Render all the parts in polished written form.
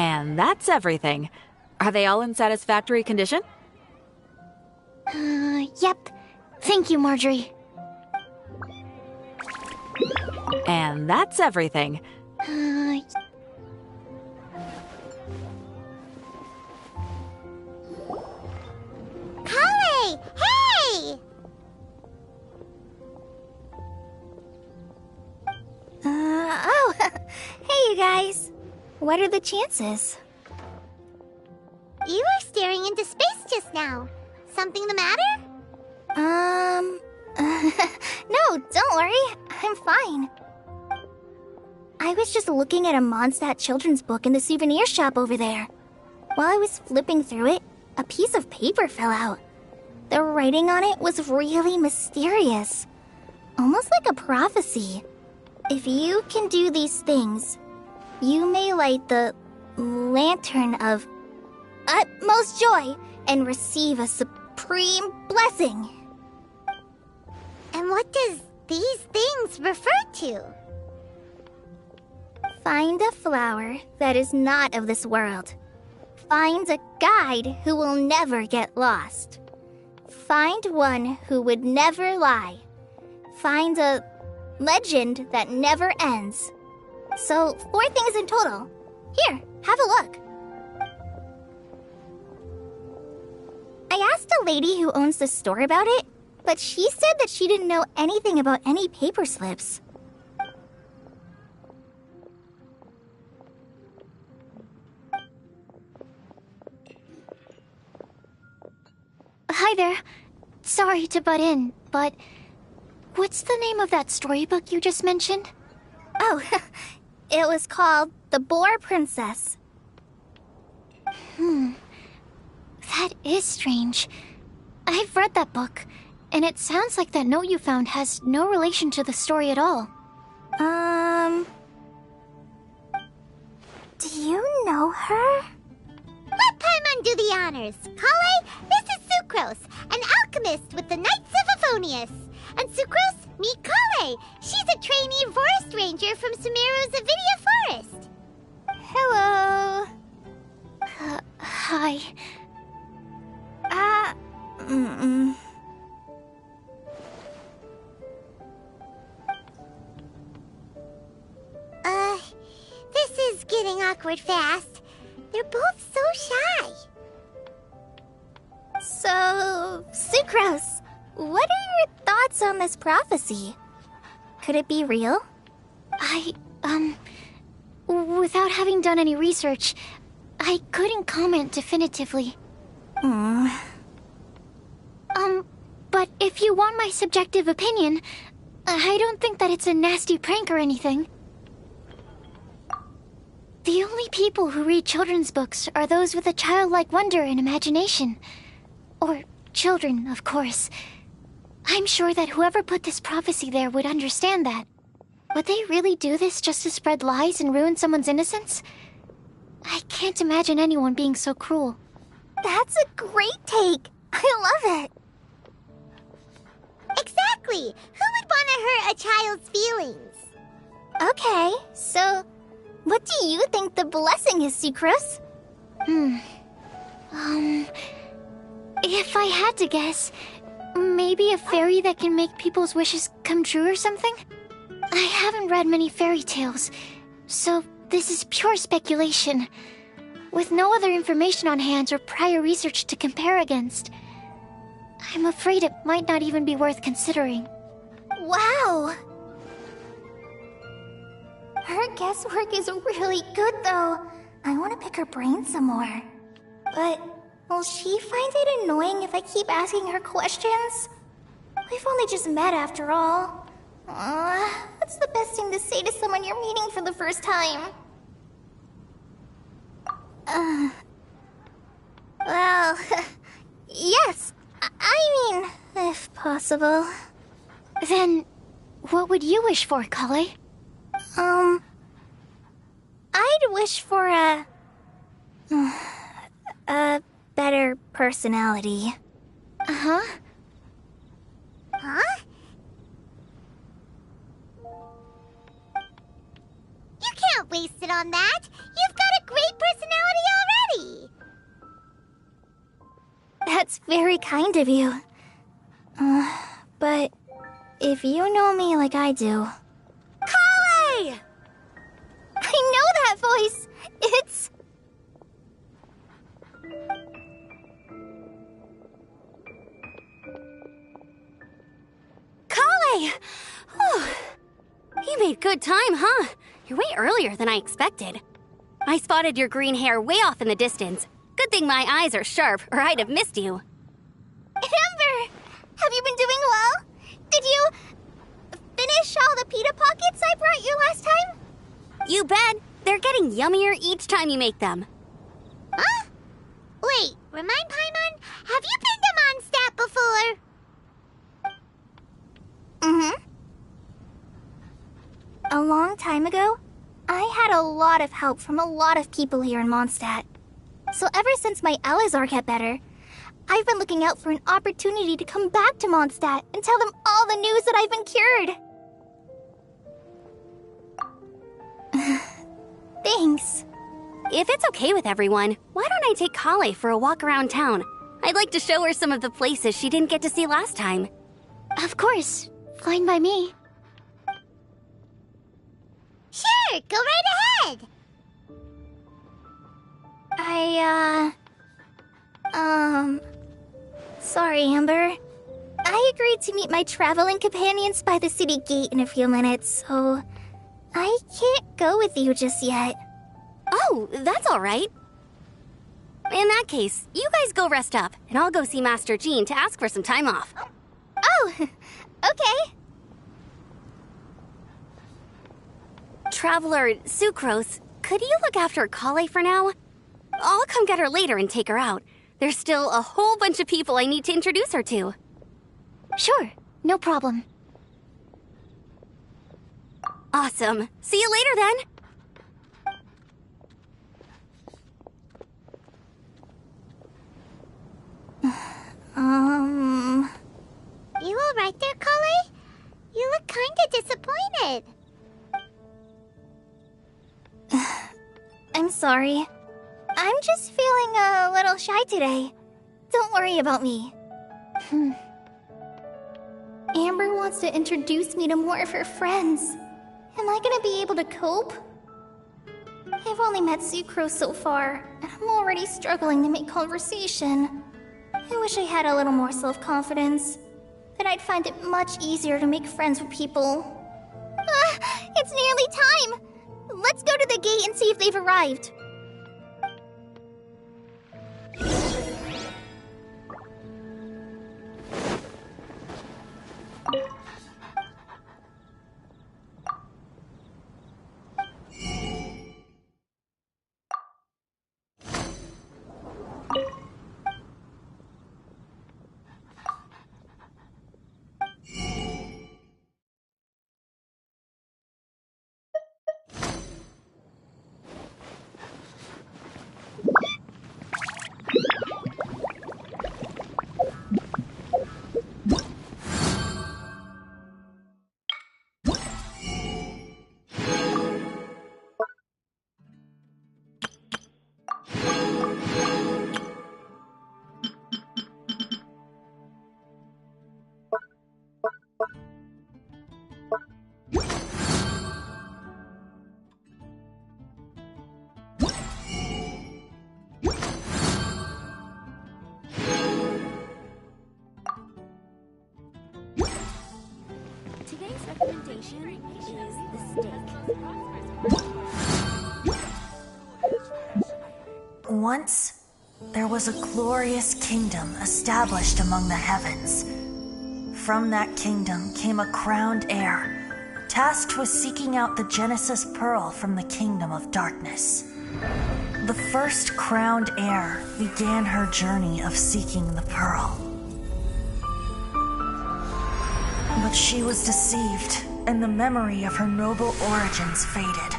And that's everything. Are they all in satisfactory condition? Yep. Thank you, Marjorie. And that's everything. Kale! Hey! Oh, hey you guys. What are the chances? You were staring into space just now. Something the matter? No, don't worry. I'm fine. I was just looking at a Mondstadt children's book in the souvenir shop over there. While I was flipping through it, a piece of paper fell out. The writing on it was really mysterious. Almost like a prophecy. If you can do these things, you may light the lantern of utmost joy and receive a supreme blessing. And what does these things refer to? Find a flower that is not of this world. Find a guide who will never get lost. Find one who would never lie. Find a legend that never ends. So, 4 things in total. Here, have a look. I asked a lady who owns the store about it, but she said that she didn't know anything about any paper slips. Hi there. Sorry to butt in, but what's the name of that storybook you just mentioned? Oh, it was called The Boar Princess. That is strange. I've read that book, and it sounds like that note you found has no relation to the story at all. Do you know her? Let Paimon do the honors. Kale, this is Sucrose, an alchemist with the Knights of Aphonius. And Sucrose, meet Kale. She's a trainee forest ranger from Sumeru's Avidia Forest. Hello. Hi. This is getting awkward fast. They're both so shy. So, Sucrose, what are your thoughts on this prophecy? Could it be real? Without having done any research, I couldn't comment definitively. But if you want my subjective opinion, I don't think that it's a nasty prank or anything. The only people who read children's books are those with a childlike wonder and imagination. Or children, of course. I'm sure that whoever put this prophecy there would understand that. Would they really do this just to spread lies and ruin someone's innocence? I can't imagine anyone being so cruel. That's a great take. I love it. Exactly. Who would want to hurt a child's feelings? Okay, so what do you think the blessing is, Sucrose? If I had to guess, maybe a fairy that can make people's wishes come true or something? I haven't read many fairy tales, so this is pure speculation. With no other information on hand or prior research to compare against, I'm afraid it might not even be worth considering. Wow! Her guesswork is really good, though. I want to pick her brain some more. But will she find it annoying if I keep asking her questions? We've only just met after all. What's the best thing to say to someone you're meeting for the first time? Well, yes. I mean, if possible. Then, what would you wish for, Kale? I'd wish for a better personality. Uh-huh. Huh? You can't waste it on that. You've got a great personality That's very kind of you. But if you know me like I do... Collei! I know that voice! It's... Collei! Whew. You made good time, huh? You're way earlier than I expected. I spotted your green hair way off in the distance. Good thing my eyes are sharp, or I'd have missed you. Amber! Have you been doing well? Did you... finish all the pita pockets I brought you last time? You bet. They're getting yummier each time you make them. Huh? Wait, remind Paimon, have you been to Mondstadt before? Mm-hmm. A long time ago, I had a lot of help from a lot of people here in Mondstadt. So ever since my Elazar got better, I've been looking out for an opportunity to come back to Mondstadt and tell them all the news that I've been cured. Thanks. If it's okay with everyone, why don't I take Collei for a walk around town? I'd like to show her some of the places she didn't get to see last time. Of course. Fine by me. Sure, go right ahead. Sorry, Amber. I agreed to meet my traveling companions by the city gate in a few minutes, so I can't go with you just yet. Oh, that's all right. In that case, you guys go rest up, and I'll go see Master Jean to ask for some time off. Oh, okay. Traveler Sucrose, could you look after Collei for now? I'll come get her later and take her out. There's still a whole bunch of people I need to introduce her to. Sure, no problem. Awesome. See you later then. You all right there, Collei? You look kinda disappointed. I'm sorry. I'm just feeling a little shy today. Don't worry about me. Amber wants to introduce me to more of her friends. Am I gonna be able to cope? I've only met Sucrose so far, and I'm already struggling to make conversation. I wish I had a little more self-confidence. Then I'd find it much easier to make friends with people. It's nearly time! Let's go to the gate and see if they've arrived. Today's recommendation is the steak. Once, there was a glorious kingdom established among the heavens. From that kingdom came a crowned heir, tasked with seeking out the Genesis Pearl from the kingdom of darkness. The first crowned heir began her journey of seeking the pearl. But she was deceived, and the memory of her noble origins faded.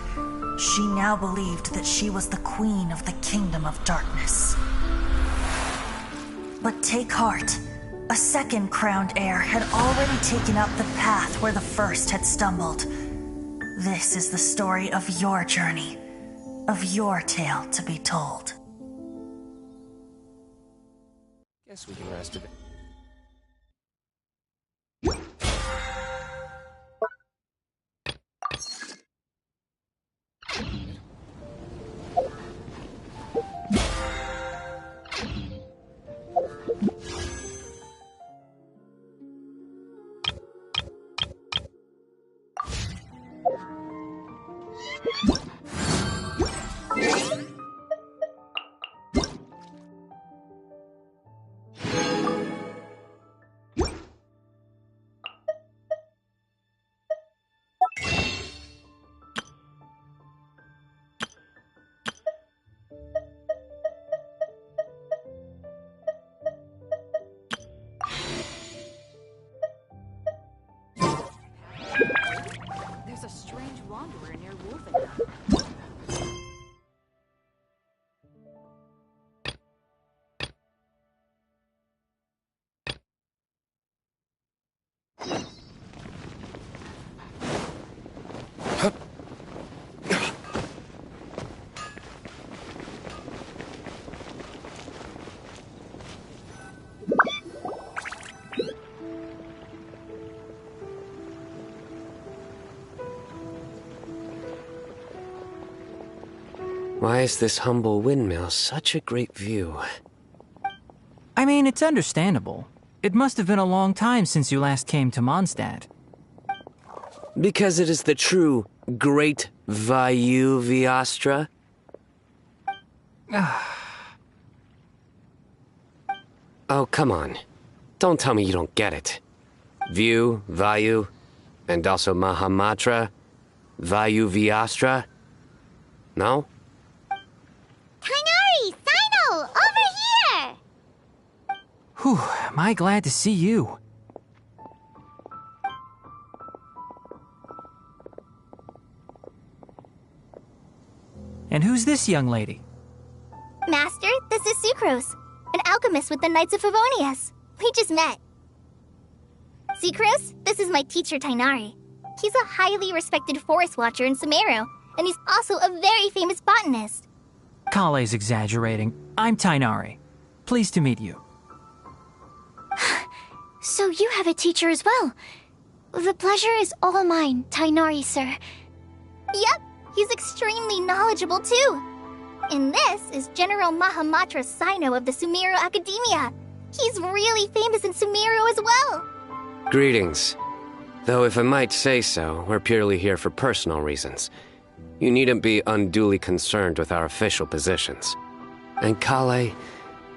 She now believed that she was the queen of the kingdom of darkness. But take heart. A second crowned heir had already taken up the path where the first had stumbled. This is the story of your journey, of your tale to be told. Guess we can rest a bit. There's a strange wanderer near Wolfenham. Why is this humble windmill such a great view? I mean, it's understandable. It must have been a long time since you last came to Mondstadt. Because it is the true Great Vayu Viastra? Oh, come on. Don't tell me you don't get it. View, Vayu, and also Mahamatra, Vayu Viastra? No? Tainari! Sino! Over here! Whew, am I glad to see you. And who's this young lady? Master, this is Sucrose, an alchemist with the Knights of Favonius. We just met. Sucrose, this is my teacher Tainari. He's a highly respected forest watcher in Sumeru, and he's also a very famous botanist. Kale's exaggerating. I'm Tainari. Pleased to meet you. So you have a teacher as well. The pleasure is all mine, Tainari, sir. Yep, he's extremely knowledgeable too. And this is General Mahamatra Sino of the Sumeru Academia. He's really famous in Sumeru as well. Greetings. Though if I might say so, we're purely here for personal reasons. You needn't be unduly concerned with our official positions. And Kale,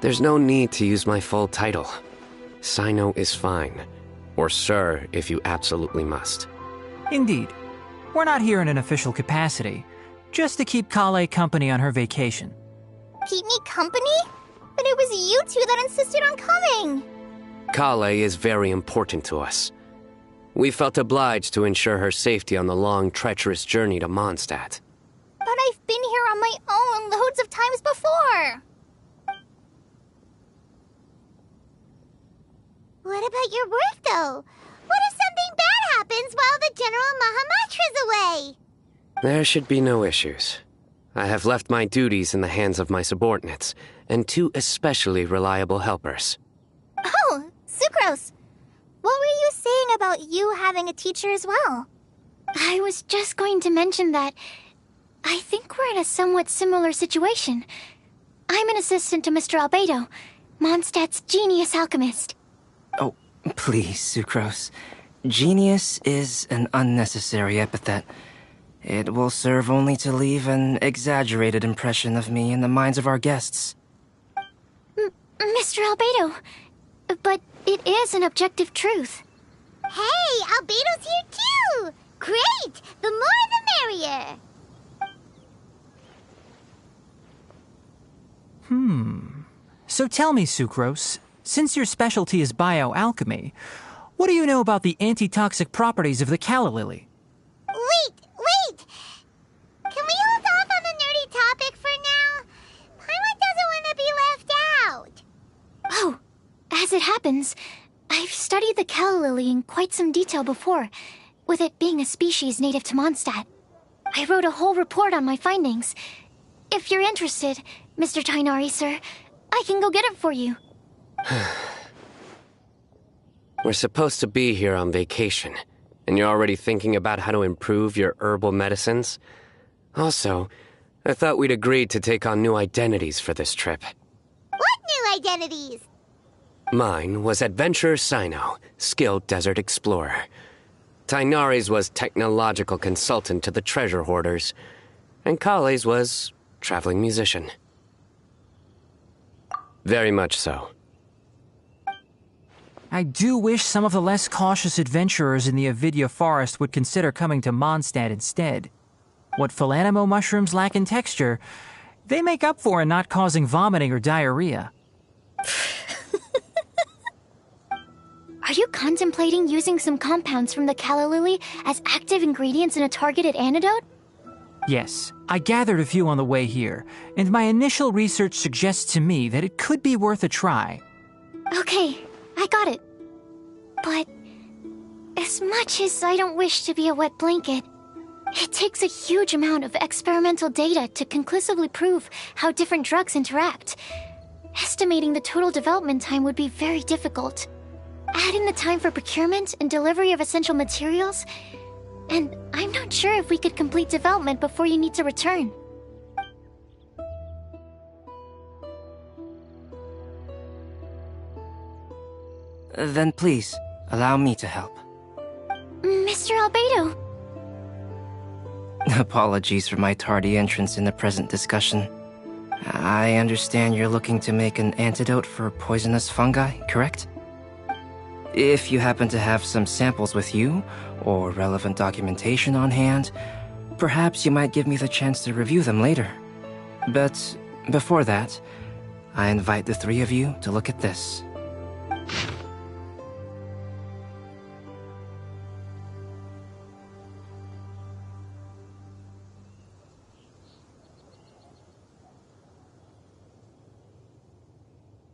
there's no need to use my full title. Sino is fine. Or sir, if you absolutely must. Indeed. We're not here in an official capacity, just to keep Kale company on her vacation. Keep me company? But it was you two that insisted on coming. Kale is very important to us. We felt obliged to ensure her safety on the long, treacherous journey to Mondstadt. But I've been here on my own loads of times before. What about your work, though? What if something bad happens while the General Mahamatra's away? There should be no issues. I have left my duties in the hands of my subordinates, and two especially reliable helpers. Oh, Sucrose. What were you saying about you having a teacher as well? I was just going to mention that I think we're in a somewhat similar situation. I'm an assistant to Mr. Albedo, Mondstadt's genius alchemist. Oh, please, Sucrose. Genius is an unnecessary epithet. It will serve only to leave an exaggerated impression of me in the minds of our guests. Mr. Albedo, but it is an objective truth. Hey, Albedo's here too! Great! The more the merrier! So tell me, Sucrose, since your specialty is bioalchemy, what do you know about the antitoxic properties of the calla lily? Wait! Can we hold off on the nerdy topic for now? Paimon doesn't want to be left out. Oh, as it happens, I've studied the calla lily in quite some detail before, with it being a species native to Mondstadt. I wrote a whole report on my findings. If you're interested, Mr. Tainari, sir, I can go get it for you. We're supposed to be here on vacation, and you're already thinking about how to improve your herbal medicines? Also, I thought we'd agreed to take on new identities for this trip. What new identities? Mine was Adventurer Sino, skilled desert explorer. Tainari's was technological consultant to the treasure hoarders, and Kale's was traveling musician. Very much so. I do wish some of the less cautious adventurers in the Avidya forest would consider coming to Mondstadt instead. What Philanimo mushrooms lack in texture, they make up for in not causing vomiting or diarrhea. Are you contemplating using some compounds from the calla lily as active ingredients in a targeted antidote? Yes, I gathered a few on the way here, and my initial research suggests to me that it could be worth a try. Okay, I got it. But as much as I don't wish to be a wet blanket, it takes a huge amount of experimental data to conclusively prove how different drugs interact. Estimating the total development time would be very difficult. Add in the time for procurement and delivery of essential materials, and I'm not sure if we could complete development before you need to return. Then please, allow me to help. Mr. Albedo. Apologies for my tardy entrance in the present discussion. I understand you're looking to make an antidote for poisonous fungi, correct? If you happen to have some samples with you, or relevant documentation on hand, perhaps you might give me the chance to review them later. But before that, I invite the three of you to look at this.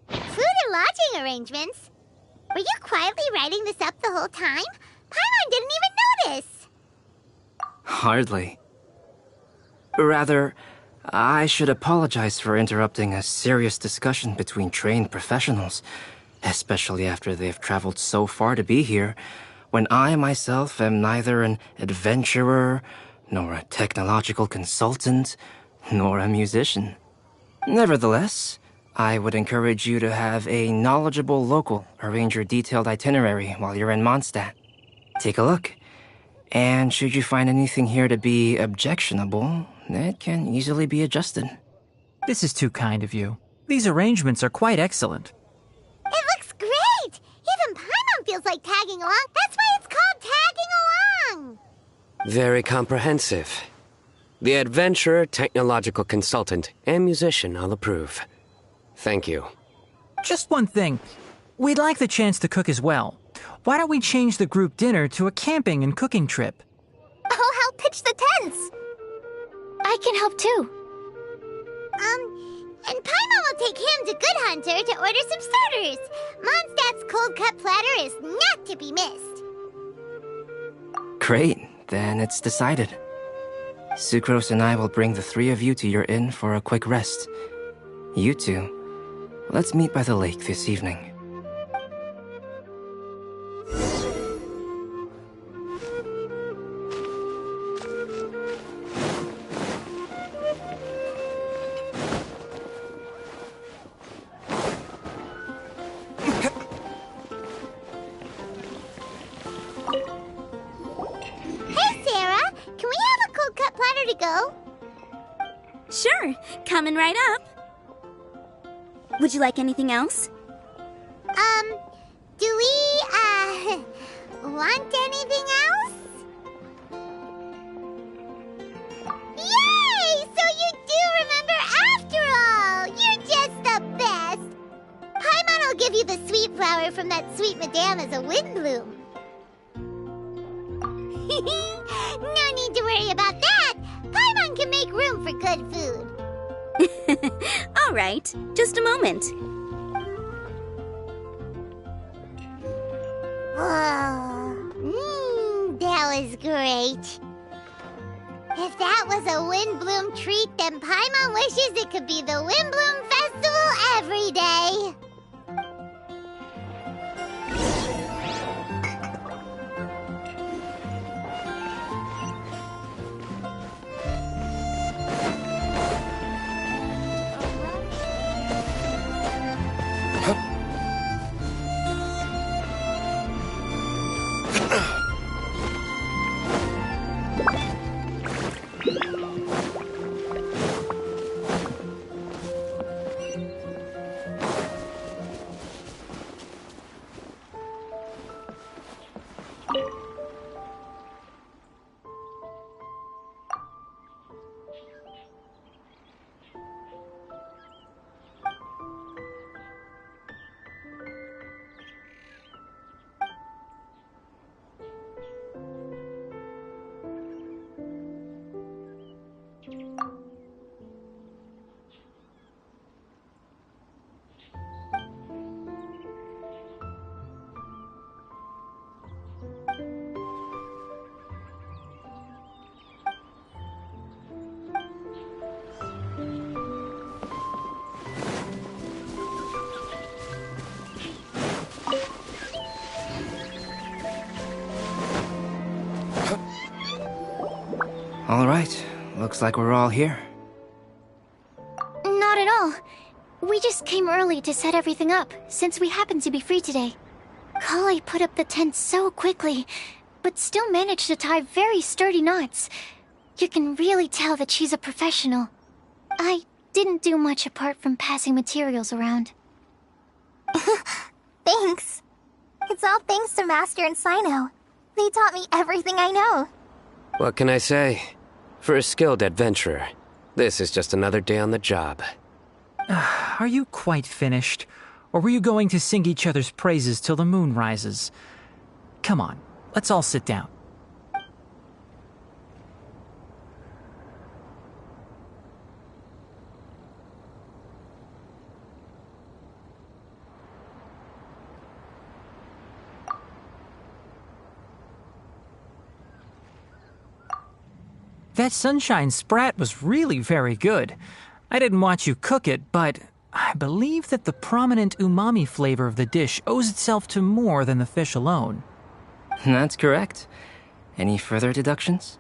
Food and lodging arrangements? Were you quietly writing this up the whole time? Paimon didn't even notice! Hardly. Rather, I should apologize for interrupting a serious discussion between trained professionals, especially after they've traveled so far to be here, when I myself am neither an adventurer, nor a technological consultant, nor a musician. Nevertheless, I would encourage you to have a knowledgeable local arrange your detailed itinerary while you're in Mondstadt. Take a look, and should you find anything here to be objectionable, it can easily be adjusted. This is too kind of you. These arrangements are quite excellent. It looks great! Even Paimon feels like tagging along. That's why it's called tagging along! Very comprehensive. The adventurer, technological consultant, and musician all approve. Thank you. Just one thing. We'd like the chance to cook as well. Why don't we change the group dinner to a camping and cooking trip? I'll help pitch the tents. I can help too. And Paimon will take him to Good Hunter to order some starters. Mondstadt's cold cut platter is not to be missed. Great, then it's decided. Sucrose and I will bring the three of you to your inn for a quick rest. You two, let's meet by the lake this evening. Hey, Sarah! Can we have a cold cut platter to go? Sure, coming right up. Would you like anything else? Do we, want anything else? Yay! So you do remember after all! You're just the best! Paimon will give you the sweet flower from that sweet madame as a wind bloom. No need to worry about that! Paimon can make room for good food. All right, just a moment. That was great. If that was a Windbloom treat, then Paimon wishes it could be the Windbloom Festival every day. Alright, looks like we're all here. Not at all. We just came early to set everything up, since we happen to be free today. Kale put up the tent so quickly, but still managed to tie very sturdy knots. You can really tell that she's a professional. I didn't do much apart from passing materials around. Thanks. It's all thanks to Master and Sino. They taught me everything I know. What can I say? For a skilled adventurer, this is just another day on the job. Are you quite finished? Or were you going to sing each other's praises till the moon rises? Come on, let's all sit down. That sunshine sprat was really very good. I didn't watch you cook it, but I believe that the prominent umami flavor of the dish owes itself to more than the fish alone. That's correct. Any further deductions?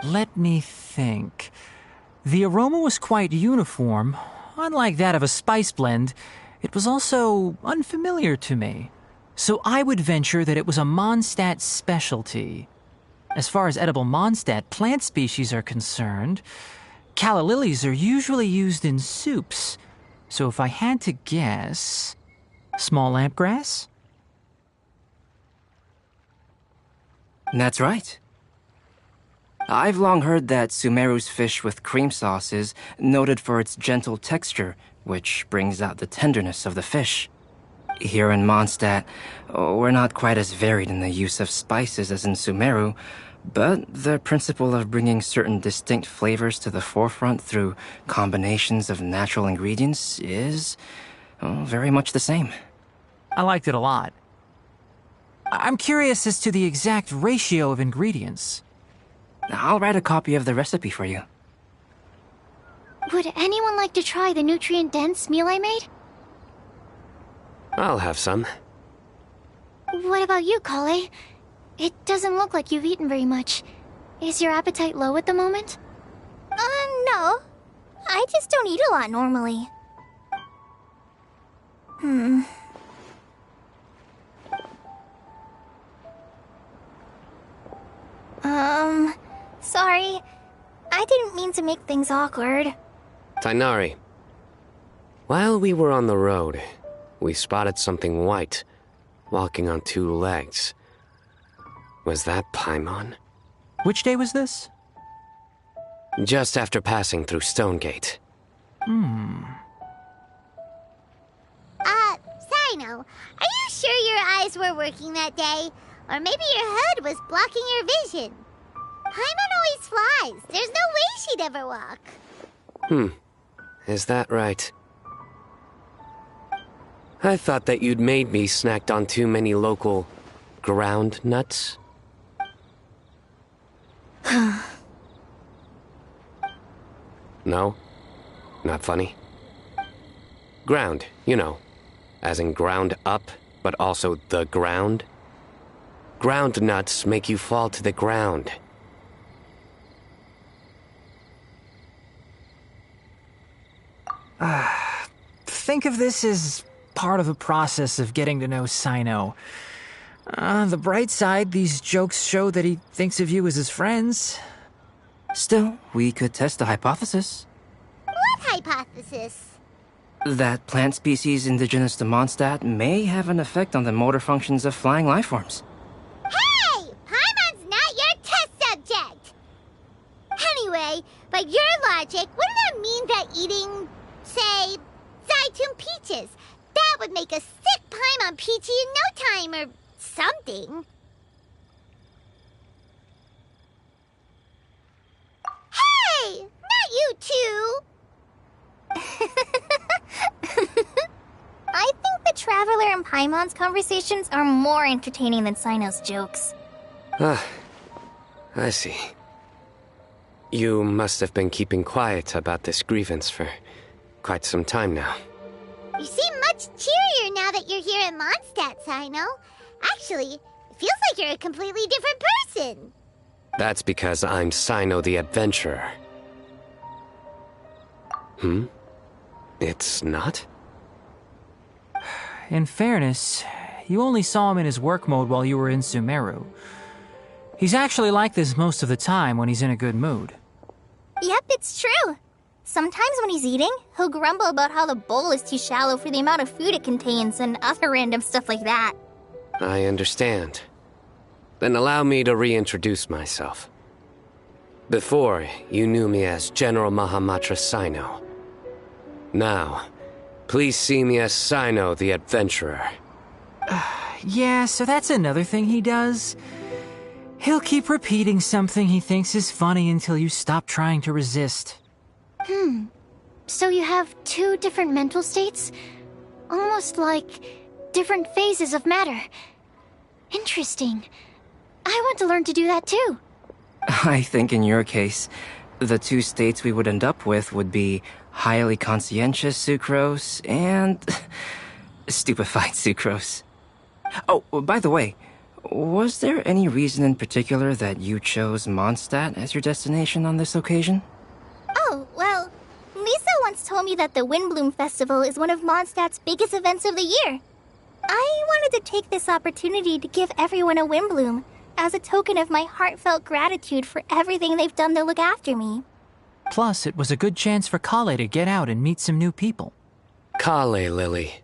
Let me think. The aroma was quite uniform. Unlike that of a spice blend, it was also unfamiliar to me. So I would venture that it was a Mondstadt specialty. As far as edible Mondstadt plant species are concerned, calla lilies are usually used in soups. So if I had to guess... small lampgrass? That's right. I've long heard that Sumeru's fish with cream sauce is noted for its gentle texture, which brings out the tenderness of the fish. Here in Mondstadt, we're not quite as varied in the use of spices as in Sumeru, but the principle of bringing certain distinct flavors to the forefront through combinations of natural ingredients is very much the same. I liked it a lot. I'm curious as to the exact ratio of ingredients. I'll write a copy of the recipe for you. Would anyone like to try the nutrient-dense meal I made? I'll have some. What about you, Kale? It doesn't look like you've eaten very much. Is your appetite low at the moment? No. I just don't eat a lot normally. Sorry. I didn't mean to make things awkward. Tighnari. While we were on the road, we spotted something white, walking on two legs. Was that Paimon? Which day was this? Just after passing through Stonegate. Sino, are you sure your eyes were working that day? Or maybe your hood was blocking your vision? Paimon always flies. There's no way she'd ever walk. Is that right? I thought that you'd made me snacked on too many local ground nuts. No? Not funny? Ground, you know. As in ground up, but also the ground. Ground nuts make you fall to the ground. Think of this as part of the process of getting to know Sino. On the bright side, these jokes show that he thinks of you as his friends. Still, we could test the hypothesis. What hypothesis? That plant species indigenous to Mondstadt may have an effect on the motor functions of flying lifeforms. Hey! Paimon's not your test subject! Anyway, by your logic, wouldn't that mean that eating, say, Zaitun peaches, that would make a sick Paimon peachy in no time or something? Hey! Not you two! I think the Traveler and Paimon's conversations are more entertaining than Sino's jokes. I see. You must have been keeping quiet about this grievance for quite some time now. You seem much cheerier now that you're here in Mondstadt, Sino. Actually, it feels like you're a completely different person. That's because I'm Sino the Adventurer. It's not? In fairness, you only saw him in his work mode while you were in Sumeru. He's actually like this most of the time when he's in a good mood. Yep, it's true. Sometimes when he's eating, he'll grumble about how the bowl is too shallow for the amount of food it contains and other random stuff like that. I understand. Then allow me to reintroduce myself. Before, you knew me as General Mahamatra Sino. Now, please see me as Sino the Adventurer. Yeah, so that's another thing he does. He'll keep repeating something he thinks is funny until you stop trying to resist. So you have two different mental states? Almost like different phases of matter. Interesting. I want to learn to do that too. I think in your case, the two states we would end up with would be highly conscientious sucrose and stupefied sucrose. Oh, by the way, was there any reason in particular that you chose Mondstadt as your destination on this occasion? Oh, well, Lisa once told me that the Windbloom Festival is one of Mondstadt's biggest events of the year. I wanted to take this opportunity to give everyone a Windbloom, as a token of my heartfelt gratitude for everything they've done to look after me. Plus, it was a good chance for Kale to get out and meet some new people. Kale Lily.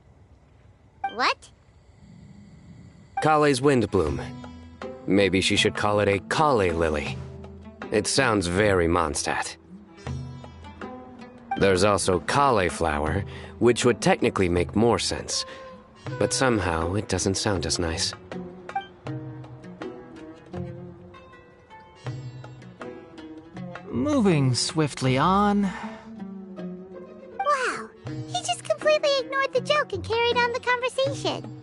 What? Kale's Windbloom. Maybe she should call it a Kale Lily. It sounds very Mondstadt. There's also Cauliflower, which would technically make more sense, but somehow it doesn't sound as nice. Moving swiftly on. Wow, he just completely ignored the joke and carried on the conversation.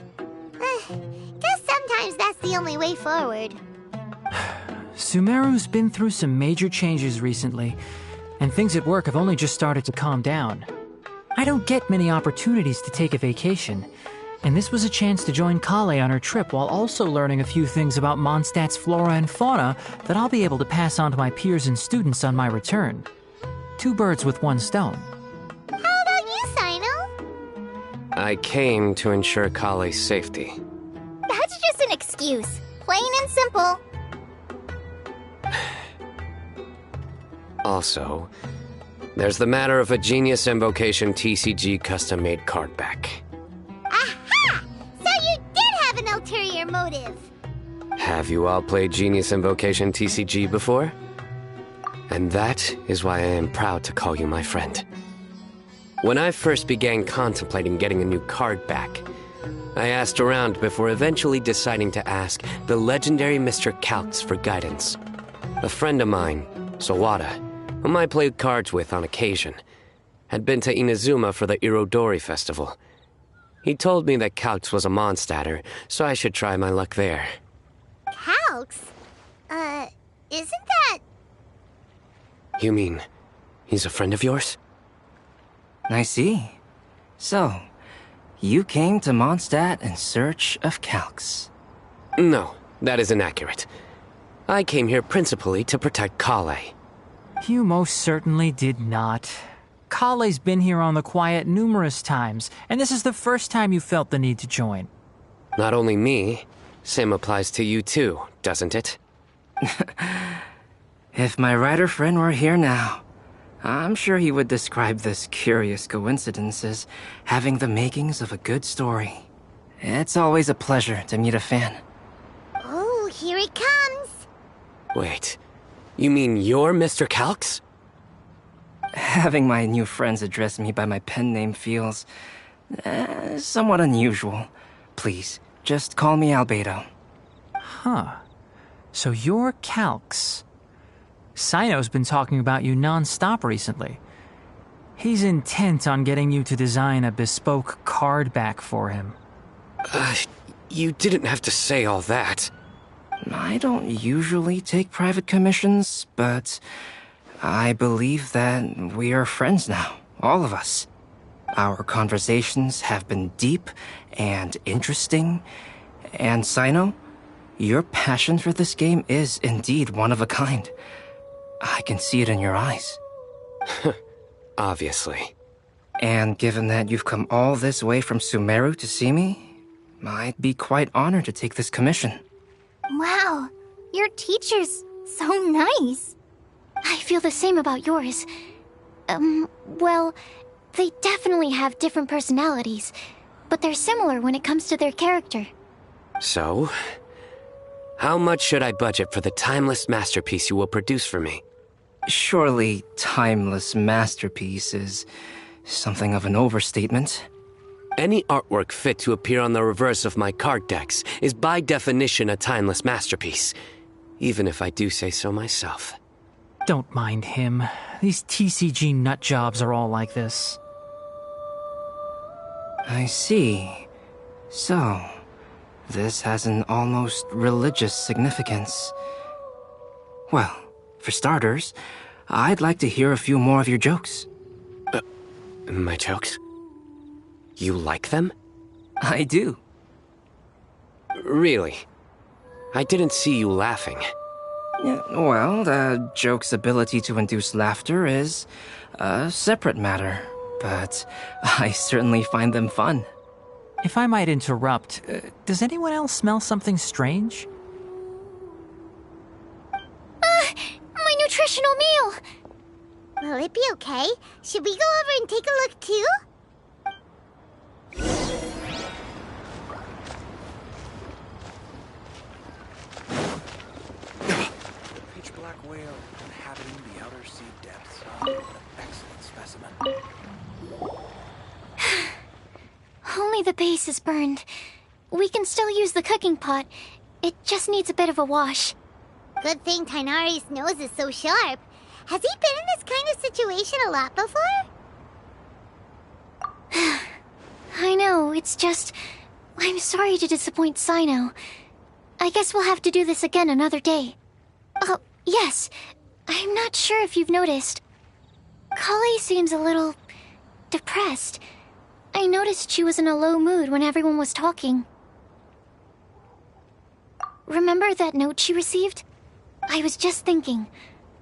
Guess sometimes that's the only way forward. Sumeru's been through some major changes recently, and things at work have only just started to calm down. I don't get many opportunities to take a vacation, and this was a chance to join Kale on her trip while also learning a few things about Mondstadt's flora and fauna that I'll be able to pass on to my peers and students on my return. Two birds with one stone. How about you, Sino? I came to ensure Kale's safety. That's just an excuse. Plain and simple. Also, there's the matter of a Genius Invocation TCG custom-made card back. Aha! So you did have an ulterior motive. Have you all played Genius Invocation TCG before? And that is why I am proud to call you my friend. When I first began contemplating getting a new card back, I asked around before eventually deciding to ask the legendary Mr. Calx for guidance. A friend of mine, Sawada, whom I played cards with on occasion, had been to Inazuma for the Irodori festival. He told me that Calx was a Mondstadter, so I should try my luck there. Calx? Isn't that... You mean, he's a friend of yours? I see. So, you came to Mondstadt in search of Calx. No, that is inaccurate. I came here principally to protect Kale. You most certainly did not. Kale's been here on the quiet numerous times, and this is the first time you felt the need to join. Not only me, same applies to you too, doesn't it? If my writer friend were here now, I'm sure he would describe this curious coincidence as having the makings of a good story. It's always a pleasure to meet a fan. Oh, here it comes. Wait, you mean you're Mr. Calx? Having my new friends address me by my pen name feels somewhat unusual. Please, just call me Albedo. Huh. So you're Calx. Sino's been talking about you non-stop recently. He's intent on getting you to design a bespoke card back for him. You didn't have to say all that. I don't usually take private commissions, but I believe that we are friends now, all of us. Our conversations have been deep and interesting, and Sino, Your passion for this game is indeed one of a kind. I can see it in your eyes. Obviously. And given that you've come all this way from Sumeru to see me, I'd be quite honored to take this commission. Wow, your teacher's so nice. I feel the same about yours. Well, they definitely have different personalities, but they're similar when it comes to their character. So, how much should I budget for the timeless masterpiece you will produce for me? Surely, timeless masterpiece is something of an overstatement. Any artwork fit to appear on the reverse of my card decks is by definition a timeless masterpiece, even if I do say so myself. Don't mind him. These TCG nutjobs are all like this. I see. So, this has an almost religious significance. Well, for starters, I'd like to hear a few more of your jokes. My jokes? You like them? I do. Really? I didn't see you laughing. Yeah, well, the joke's ability to induce laughter is a separate matter, but I certainly find them fun. If I might interrupt, does anyone else smell something strange? My nutritional meal! Will it be okay? Should we go over and take a look too? Pitch black whale inhabiting the outer sea depths. Excellent specimen. Only the base is burned. We can still use the cooking pot. It just needs a bit of a wash. Good thing Tainari's nose is so sharp. Has he been in this kind of situation a lot before? I know, it's just... I'm sorry to disappoint Sino. I guess we'll have to do this again another day. Oh, yes. I'm not sure if you've noticed. Kali seems a little... depressed. I noticed she was in a low mood when everyone was talking. Remember that note she received? I was just thinking.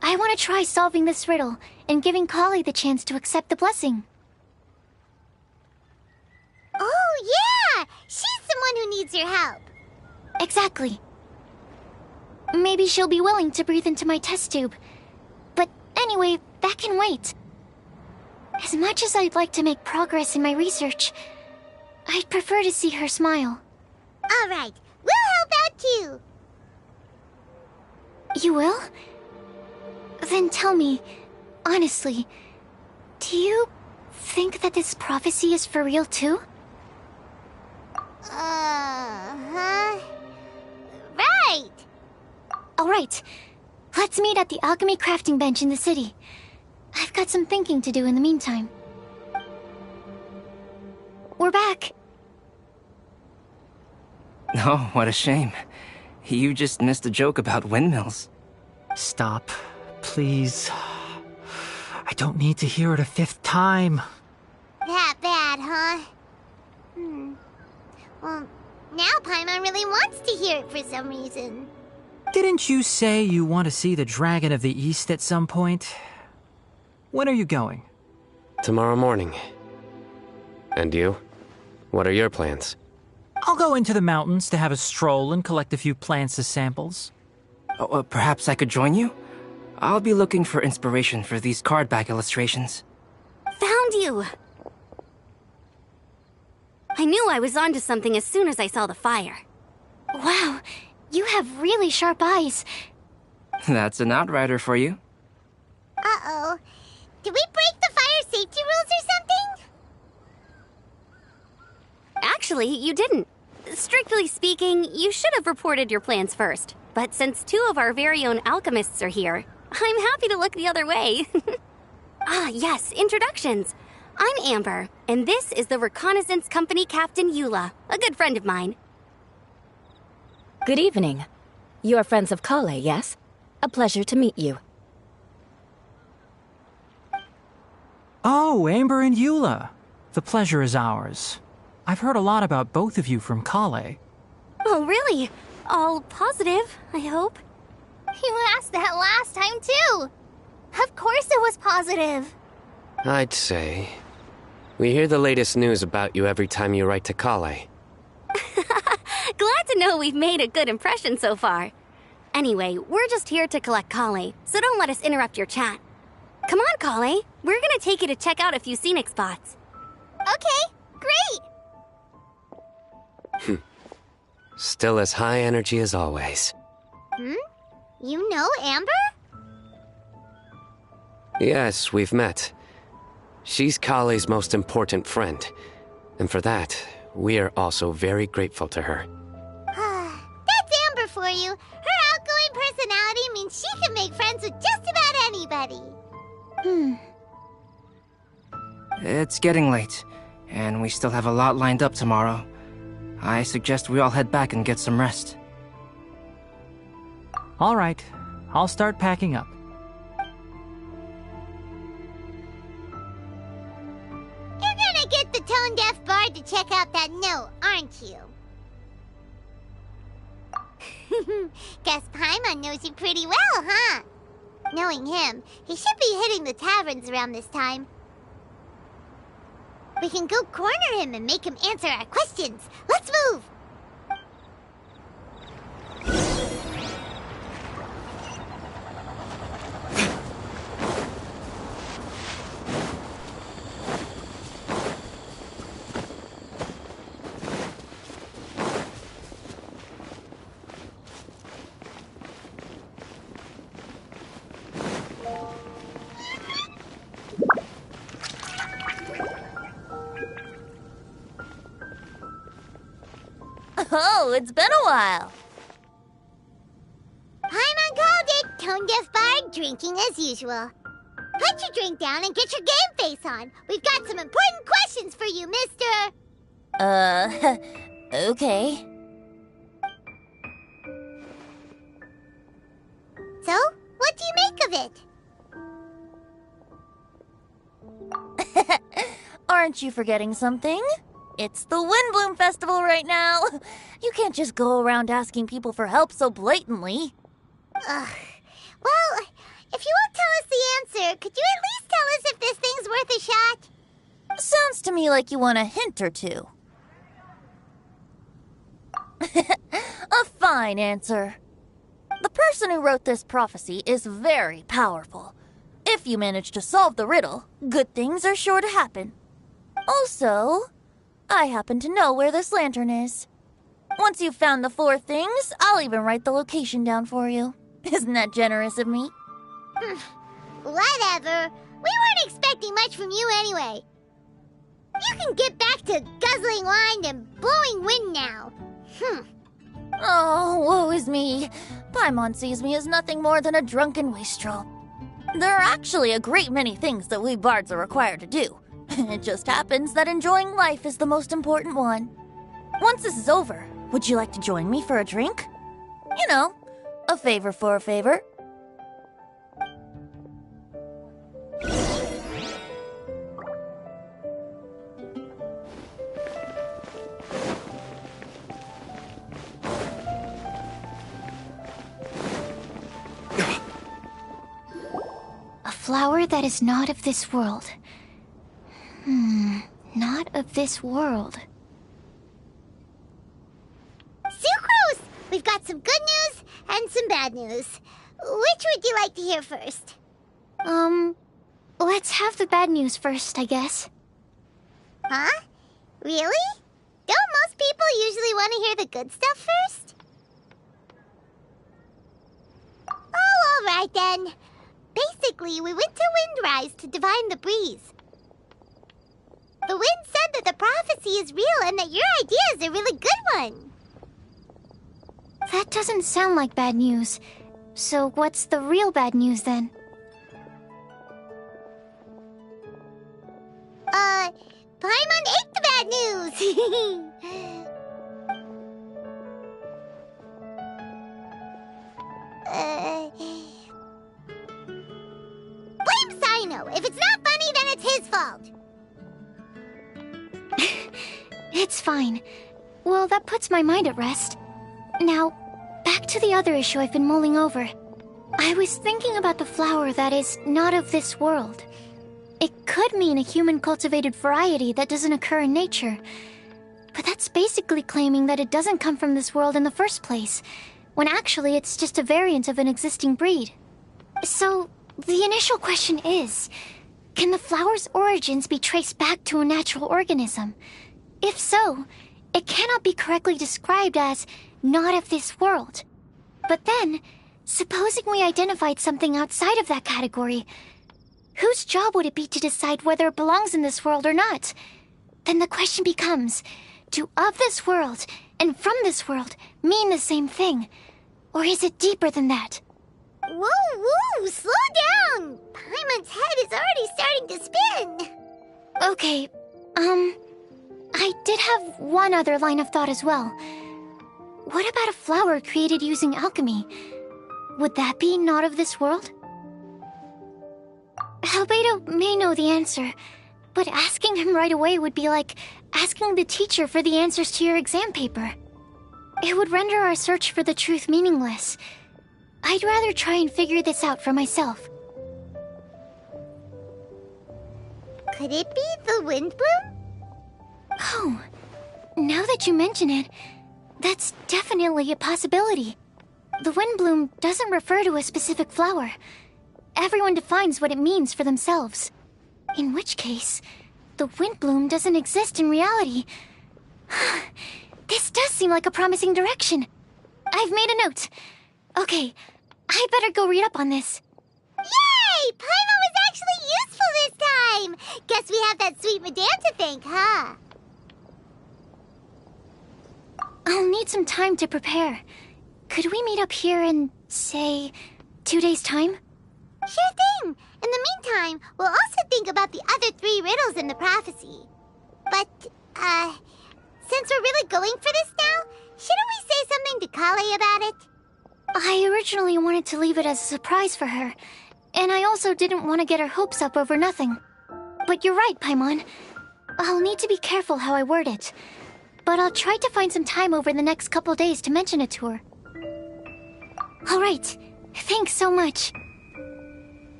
I want to try solving this riddle and giving Kali the chance to accept the blessing. Oh, yeah! She's someone who needs your help. Exactly. Maybe she'll be willing to breathe into my test tube. But anyway, that can wait. As much as I'd like to make progress in my research, I'd prefer to see her smile. All right, we'll help out too. You will? Then tell me, honestly, do you think that this prophecy is for real too? Right. All right. Let's meet at the alchemy crafting bench in the city. I've got some thinking to do in the meantime. We're back. Oh, what a shame. You just missed a joke about windmills. Stop, please. I don't need to hear it a fifth time. That bad, huh? Well, now Paimon really wants to hear it for some reason. Didn't you say you want to see the Dragon of the East at some point? When are you going? Tomorrow morning. And you? What are your plans? I'll go into the mountains to have a stroll and collect a few plants as samples. Oh, perhaps I could join you? I'll be looking for inspiration for these card back illustrations. Found you! I knew I was onto something as soon as I saw the fire. Wow, you have really sharp eyes. That's an outrider for you. Uh-oh. Did we break the fire safety rules or something? Actually, you didn't. Strictly speaking, you should have reported your plans first. But since two of our very own alchemists are here, I'm happy to look the other way. Ah, yes, introductions. I'm Amber, and this is the Reconnaissance Company Captain Eula, a good friend of mine. Good evening. You are friends of Kale, yes? A pleasure to meet you. Oh, Amber and Eula. The pleasure is ours. I've heard a lot about both of you from Kale. Oh, really? all positive, I hope. You asked that last time, too. Of course it was positive. I'd say. We hear the latest news about you every time you write to Kale. Glad to know we've made a good impression so far. Anyway, we're just here to collect Kale, so don't let us interrupt your chat. Come on, Kale. We're gonna take you to check out a few scenic spots. Okay, great. Still as high energy as always. You know Amber? Yes, we've met. She's Kale's most important friend. And for that, we are also very grateful to her. That's Amber for you. Her outgoing personality means she can make friends with just about anybody. It's getting late, and we still have a lot lined up tomorrow. I suggest we all head back and get some rest. All right, I'll start packing up. You're gonna get the tone-deaf bard to check out that note, aren't you? Guess Paimon knows you pretty well, huh? Knowing him, he should be hitting the taverns around this time. We can go corner him and make him answer our questions. Let's move! Oh, it's been a while. Paimon called it. Tone-deaf bard drinking as usual. Put your drink down and get your game face on. We've got some important questions for you, mister. Okay. So, what do you make of it? Aren't you forgetting something? It's the Windbloom Festival right now. You can't just go around asking people for help so blatantly. Well, if you won't tell us the answer, could you at least tell us if this thing's worth a shot? Sounds to me like you want a hint or two. A fine answer. The person who wrote this prophecy is very powerful. If you manage to solve the riddle, good things are sure to happen. Also, I happen to know where this lantern is. Once you've found the 4 things, I'll even write the location down for you. Isn't that generous of me? Whatever. We weren't expecting much from you anyway. You can get back to guzzling wine and blowing wind now. Oh, woe is me. Paimon sees me as nothing more than a drunken wastrel. There are actually a great many things that we bards are required to do. It just happens that enjoying life is the most important one. Once this is over, would you like to join me for a drink? You know, a favor for a favor. A flower that is not of this world. Not of this world. Sucrose! We've got some good news and some bad news. Which would you like to hear first? Let's have the bad news first, I guess. Huh? Really? Don't most people usually want to hear the good stuff first? Oh, alright then. Basically, we went to Windrise to divine the breeze. The wind said that the prophecy is real and that your idea is a really good one. That doesn't sound like bad news. So what's the real bad news then? Paimon ate the bad news! Blame Sino! If it's not funny, then it's his fault! It's fine. Well, that puts my mind at rest. Now, back to the other issue I've been mulling over. I was thinking about the flower that is not of this world. It could mean a human-cultivated variety that doesn't occur in nature. But that's basically claiming that it doesn't come from this world in the first place, when actually it's just a variant of an existing breed. So, the initial question is, can the flower's origins be traced back to a natural organism? If so, it cannot be correctly described as not of this world. But then, supposing we identified something outside of that category, whose job would it be to decide whether it belongs in this world or not? Then the question becomes, do of this world and from this world mean the same thing? Or is it deeper than that? Whoa, slow down! Paimon's head is already starting to spin! Okay, I did have one other line of thought as well. What about a flower created using alchemy? Would that be not of this world? Albedo may know the answer, but asking him right away would be like asking the teacher for the answers to your exam paper. It would render our search for the truth meaningless. I'd rather try and figure this out for myself. Could it be the wind bloom? Oh, now that you mention it, that's definitely a possibility. The wind bloom doesn't refer to a specific flower. Everyone defines what it means for themselves. In which case, the wind bloom doesn't exist in reality. This does seem like a promising direction. I've made a note. Okay, I better go read up on this. Yay! Paimon was actually useful this time! Guess we have that sweet madame to thank, huh? I'll need some time to prepare. Could we meet up here in, say, 2 days' time? Sure thing! In the meantime, we'll also think about the other 3 riddles in the prophecy. But, since we're really going for this now, shouldn't we say something to Kale about it? I originally wanted to leave it as a surprise for her, and I also didn't want to get her hopes up over nothing. But you're right, Paimon. I'll need to be careful how I word it. But I'll try to find some time over the next couple days to mention it to her. Alright, thanks so much.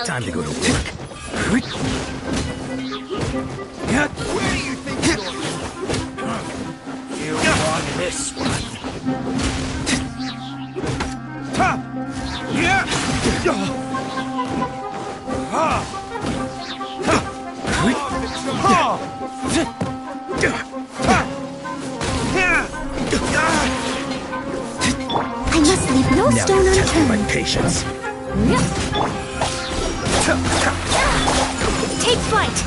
Time to go to work. Where do you think you're going? You belong in this spot. I must leave no Now stone you're testing my unturned. patience. Take flight.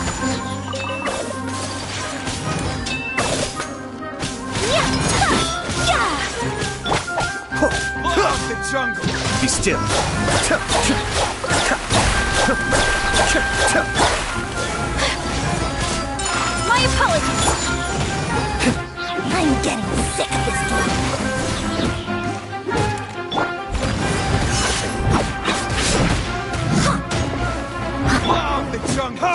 The jungle. Be still. My apologies. I'm getting sick of this game. The jungle.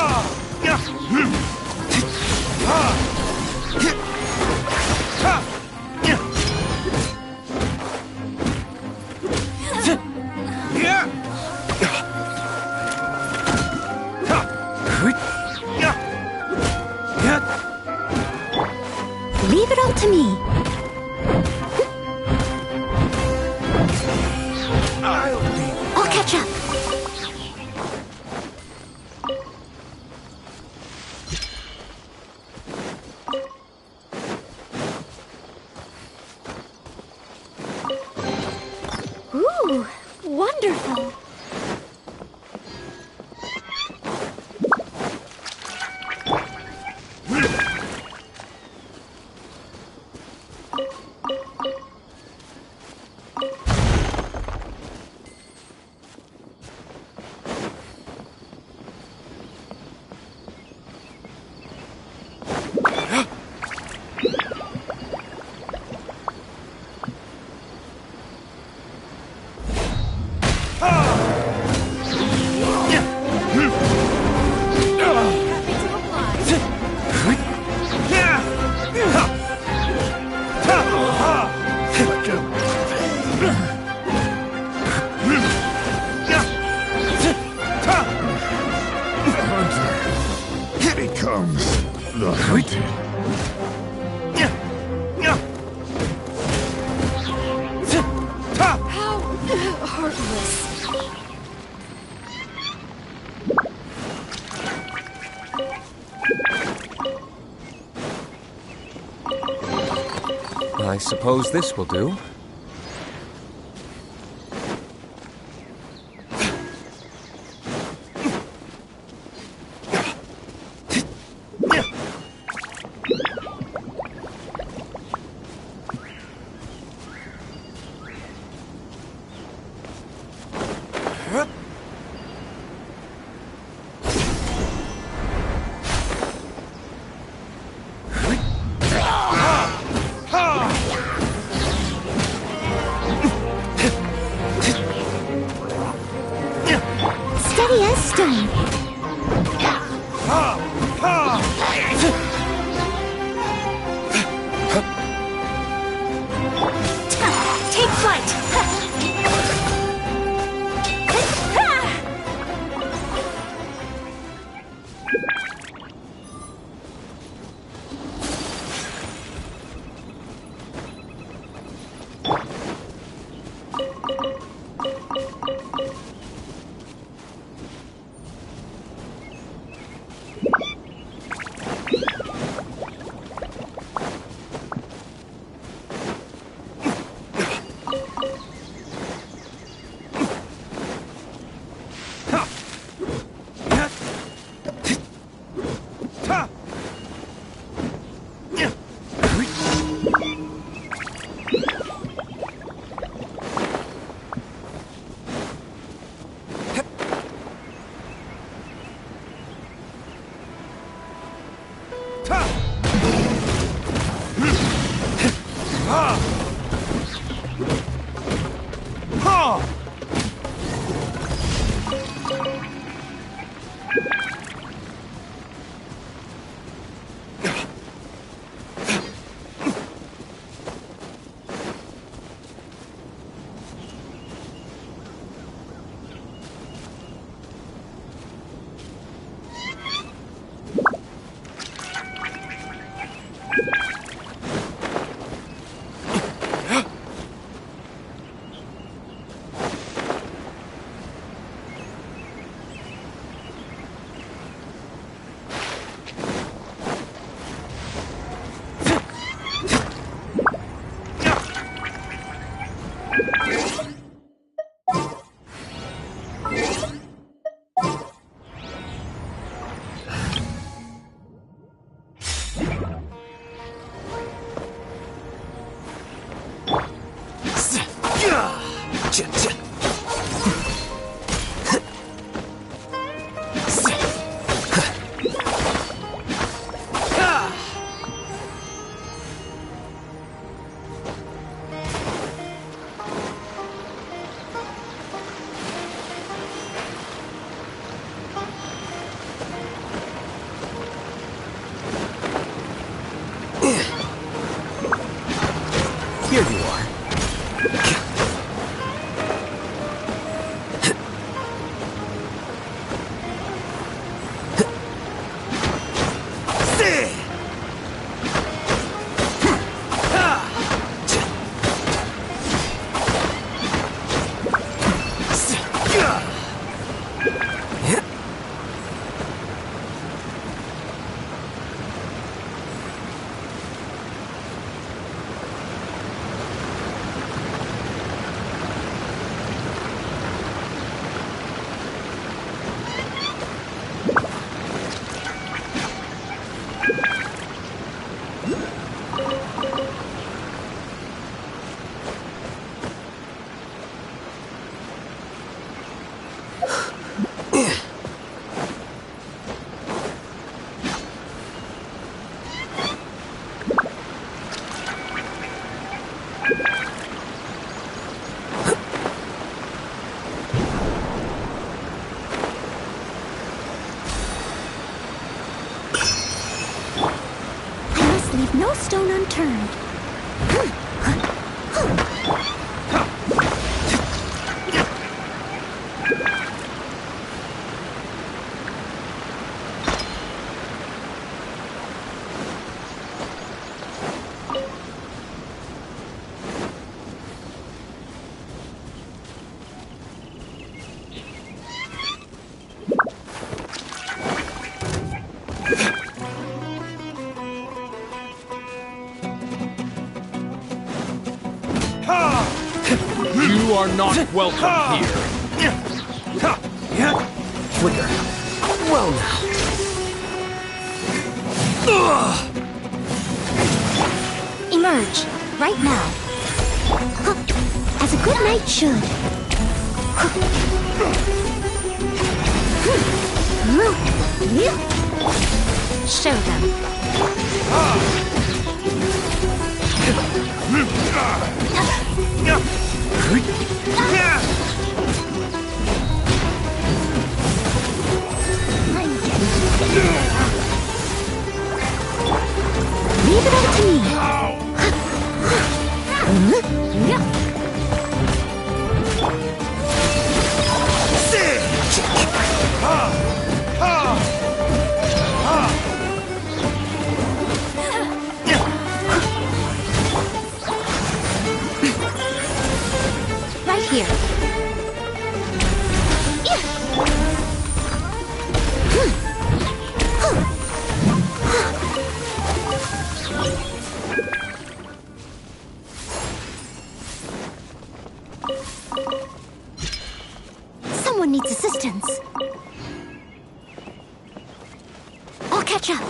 Leave it all to me. I'll catch up. Ooh, wonderful. Becomes the hunted. How heartless. I suppose this will do. Steady as stone. Take flight. Leave no stone unturned. You are not welcome here. Flicker. Well now. Emerge, right now. As a good knight should. Show them. Leave it up to me. Right here. Someone needs assistance. I'll catch up.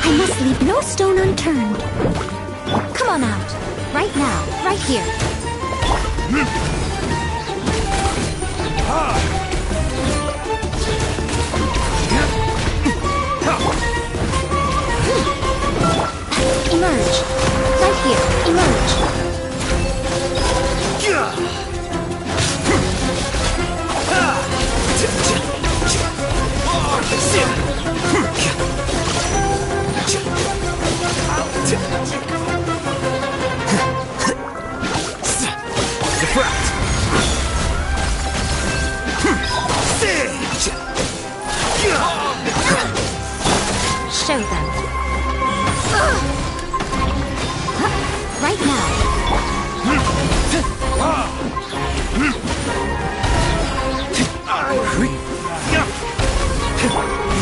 I must leave no stone unturned. Come on out. Right now. Right here. Emerge. Right here. Emerge. Show them. Right now.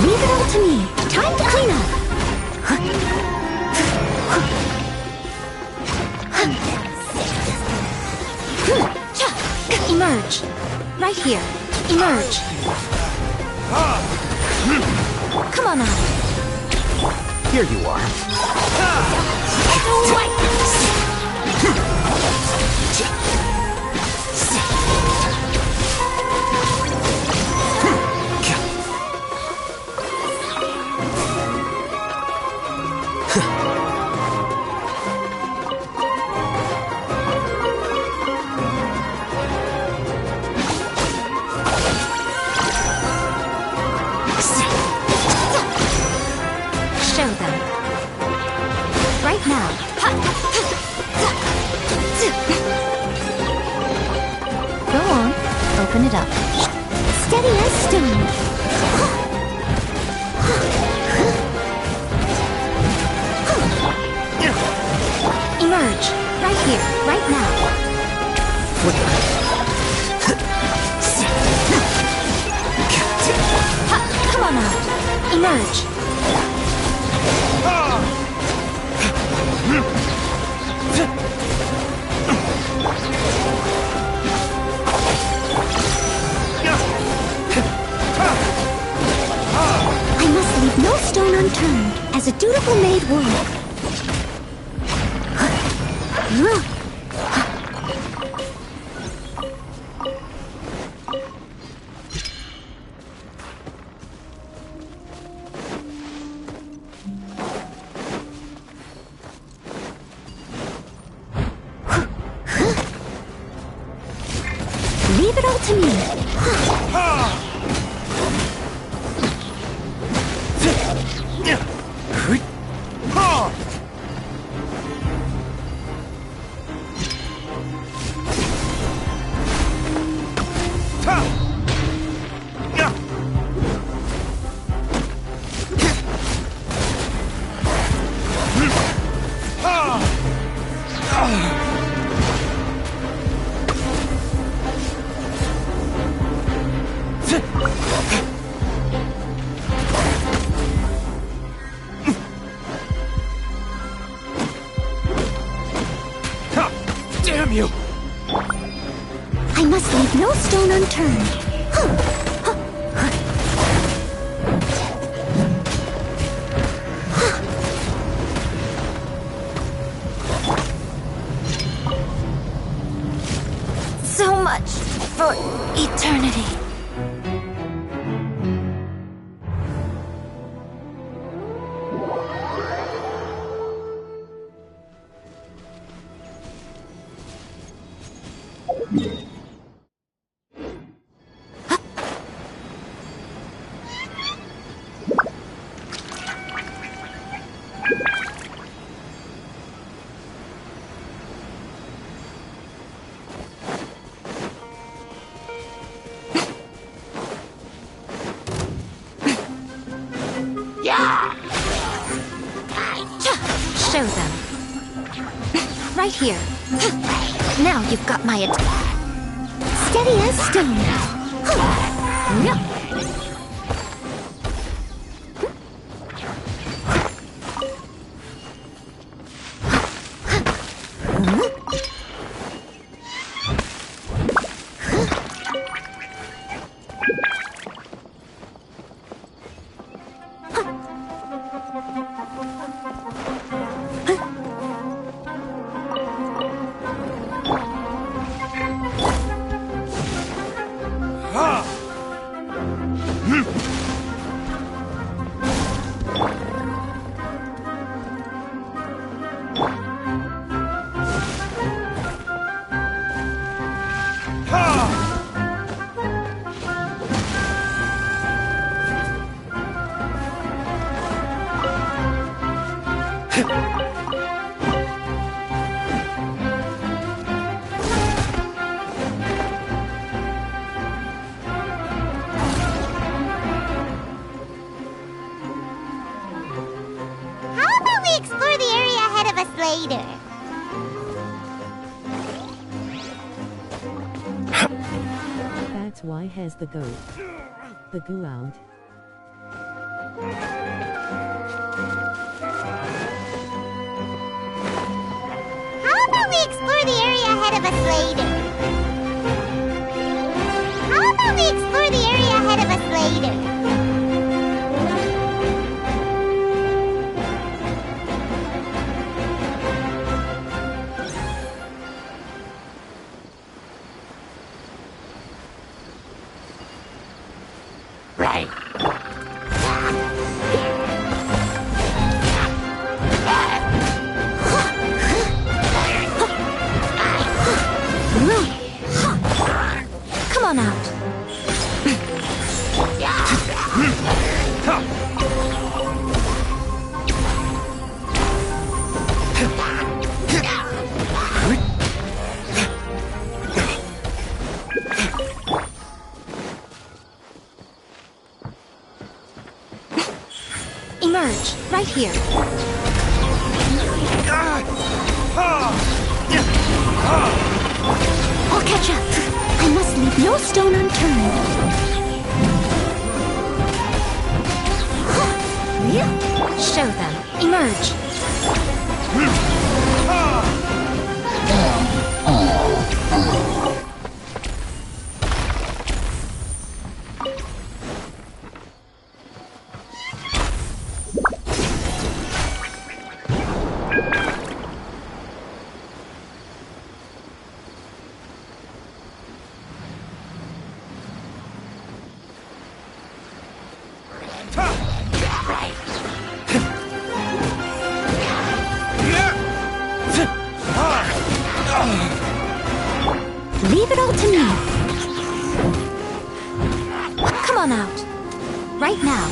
Leave it all to me. Time to clean up. Emerge. Right here. Emerge. Come on out. Here you are. Show them. Right now. Go on. Open it up. Steady as stone. Emerge. Right here. Right now. Come on out. Emerge. I must leave no stone unturned, as a dutiful maid would. Leave it all to me. Damn you! I must leave no stone unturned. So much for eternity. Show them. Right here. Now you've got my steady as stone. Later. That's why has the goat. The go out. How about we explore the area ahead of us later? How about we explore the area ahead of us later? Come on out. Emerge, right here. I'll catch up. I must leave no stone unturned. Show them. Emerge. Leave it all to me. Come on out. Right now.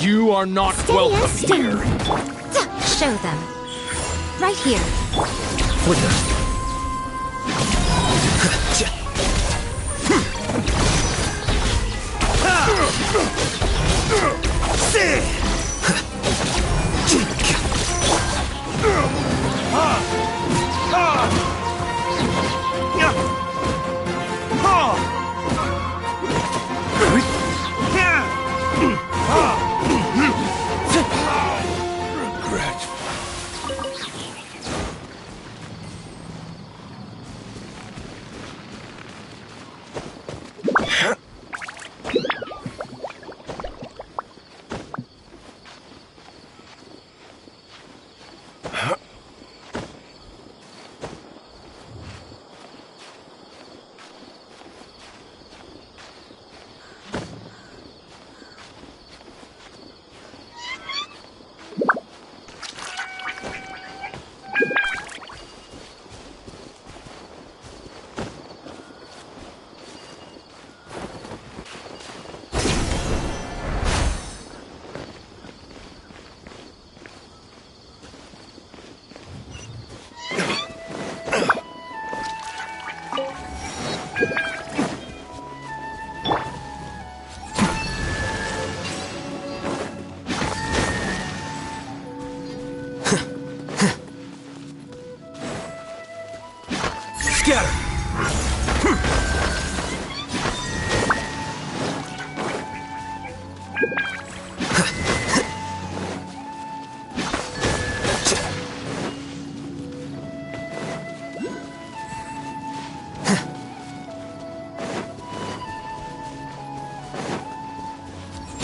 You are not welcome here. Show them. Right here. Flicker.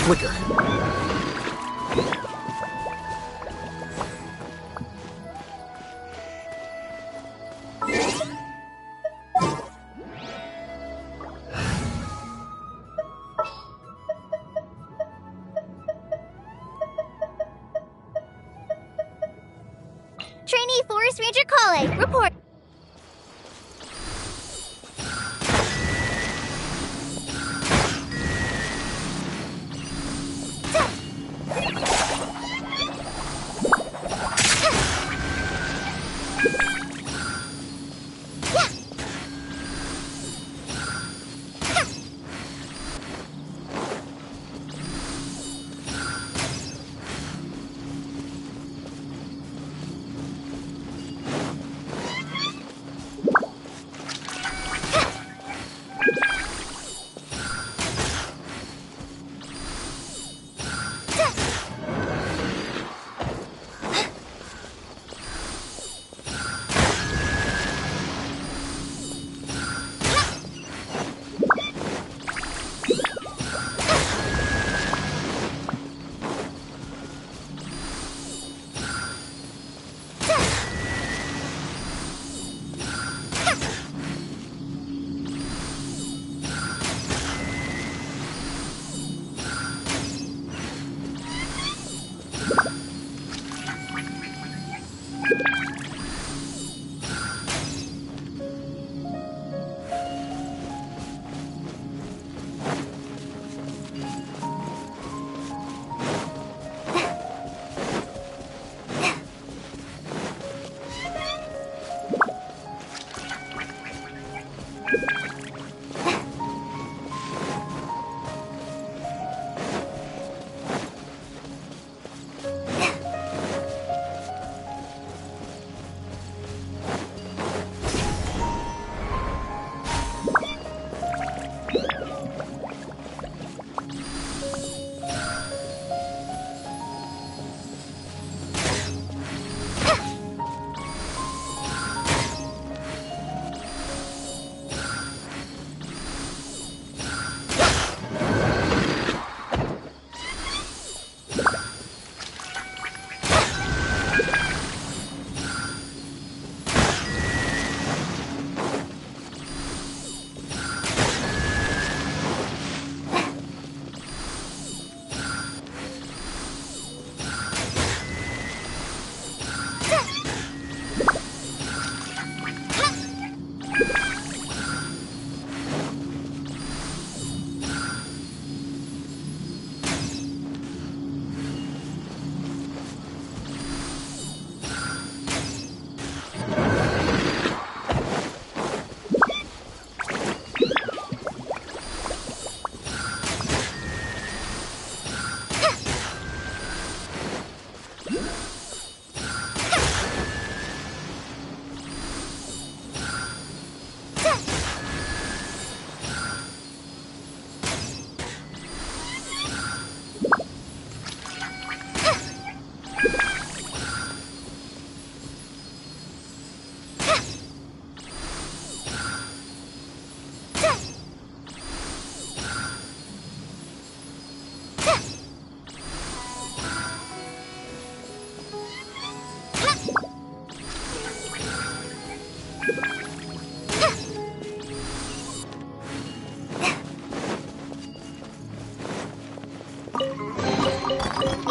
Flicker. Trainee Forest Ranger Kale, report.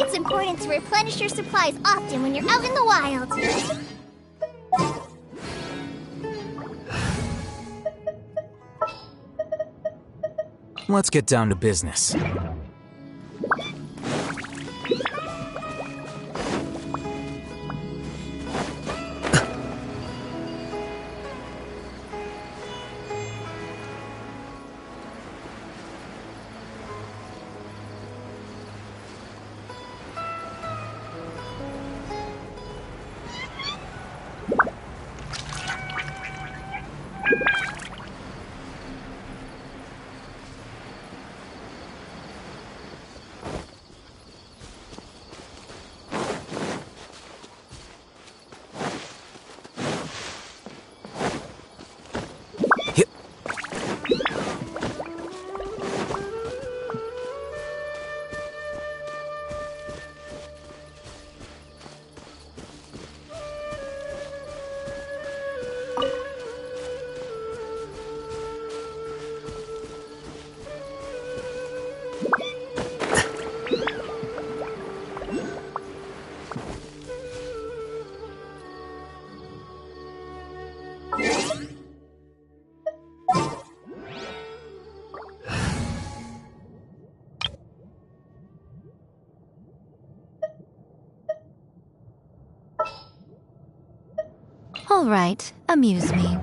It's important to replenish your supplies often when you're out in the wild. Let's get down to business. All right, amuse me.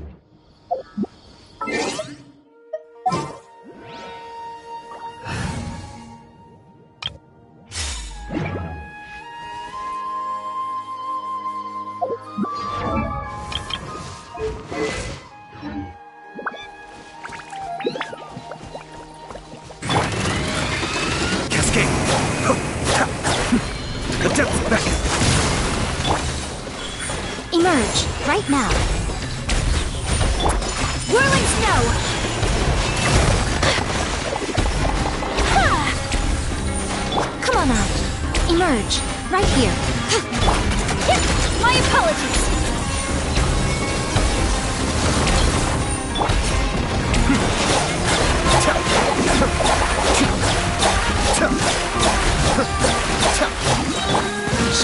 Cascade! The depth back! Emerge, right now. Whirling snow! Come on out. Emerge, right here. My apologies!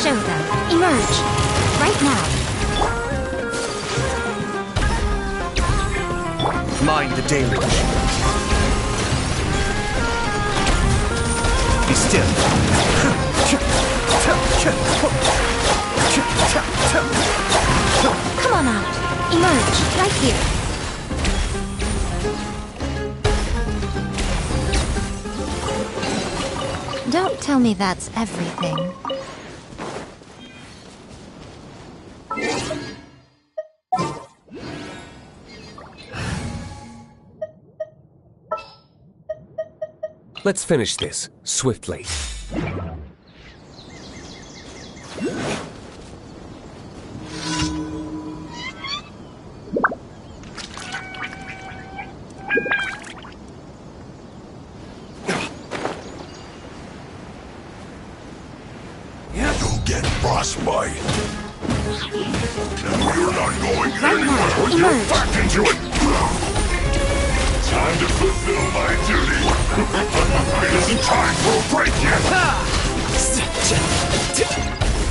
Show them. Emerge, right now. Mind the deluge. Be still. Come on out. Emerge, right here. Don't tell me that's everything. Let's finish this, swiftly. You'll get frostbite. No, you're not going anywhere when you're back into it. Time to fulfill my duty. It isn't time for a break yet.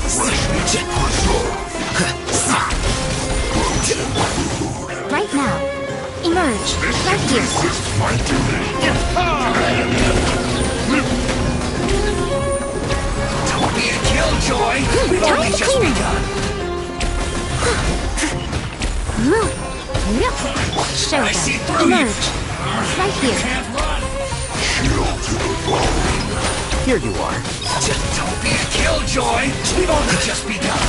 Freshness preserved. Frozen food. Right now. Emerge, right here. This is my duty. Don't be a killjoy. We've only just begun. Show them. Emerge. Right here. Shield to the bone. Here you are. Just don't be a killjoy. We've only just begun.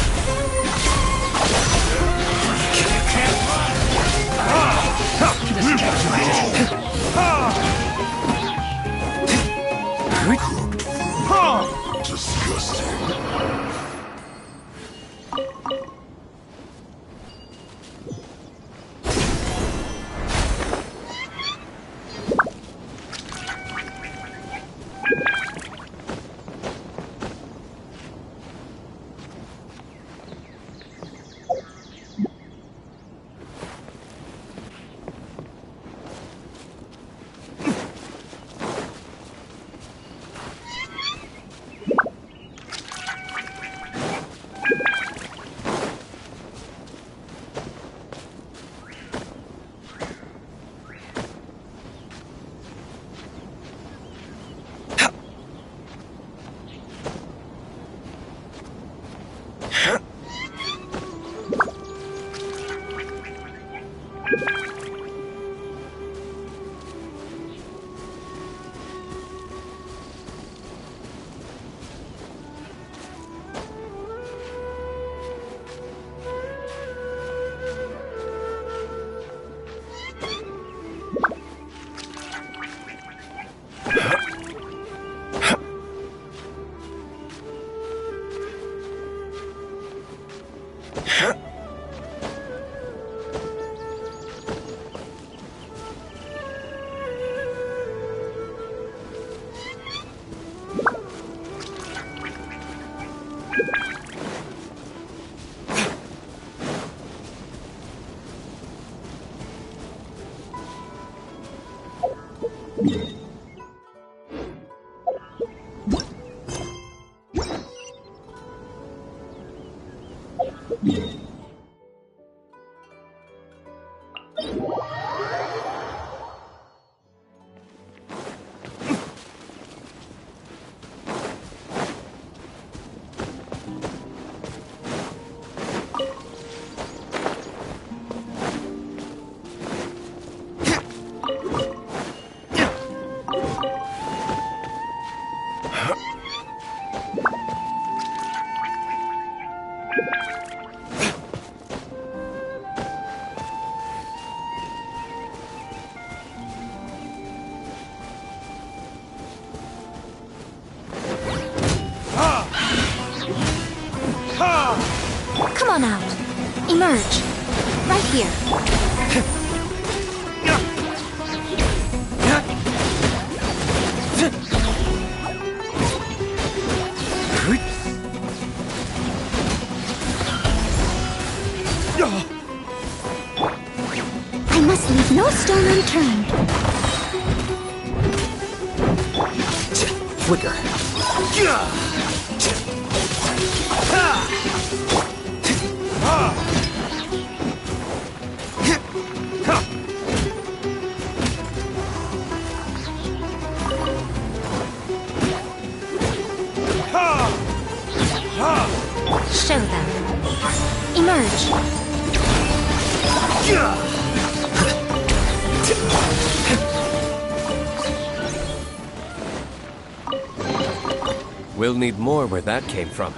You can't run. This calculated. Disgusting. Come on out. Emerge. Right here. I must leave no stone unturned. Flicker. Show them. Emerge. We'll need more where that came from.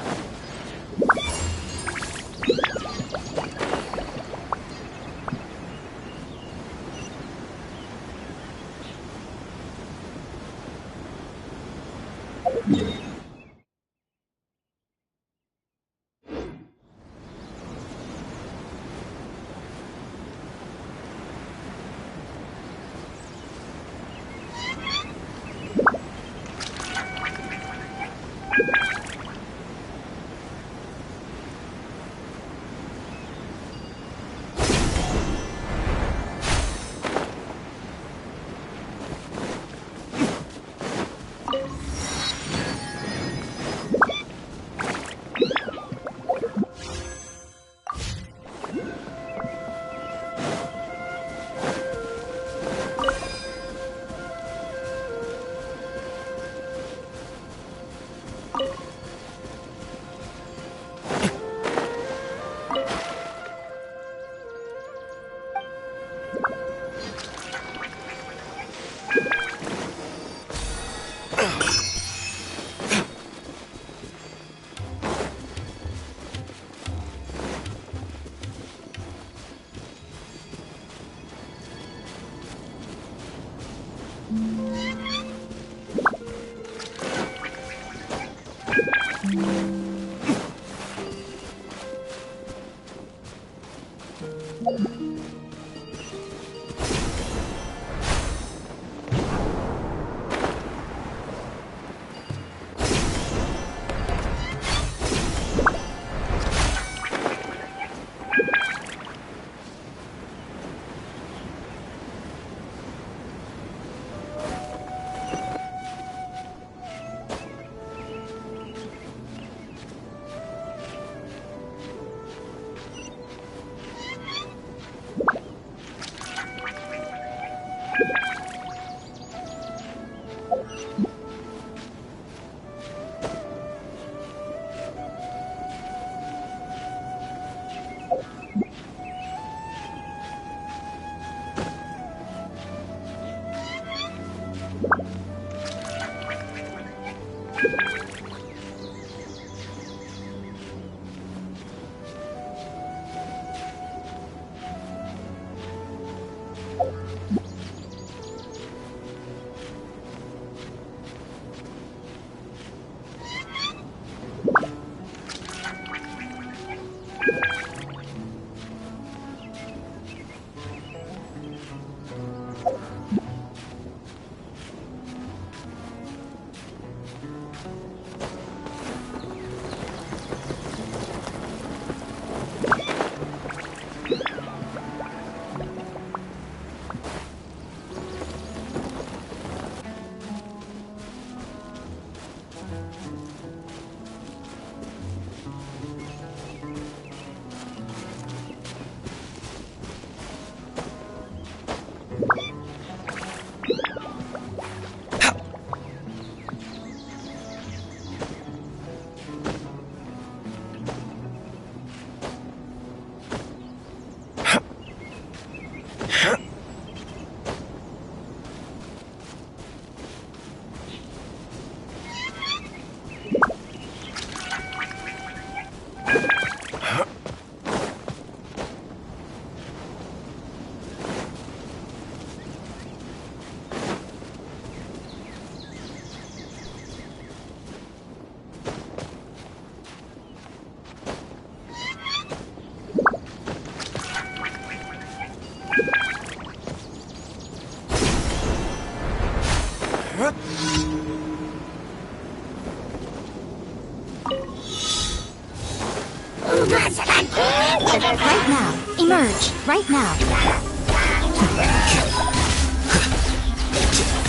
Right now. Emerge. Right now.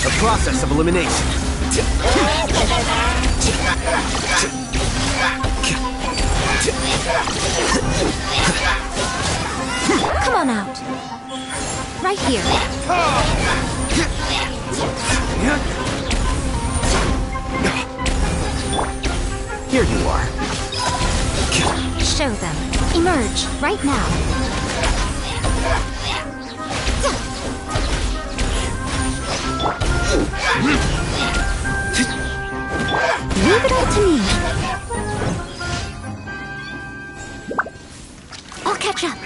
The process of elimination. Come on out. Right here. Here you are. Show them. Emerge. Right now. Leave it up to me. I'll catch up.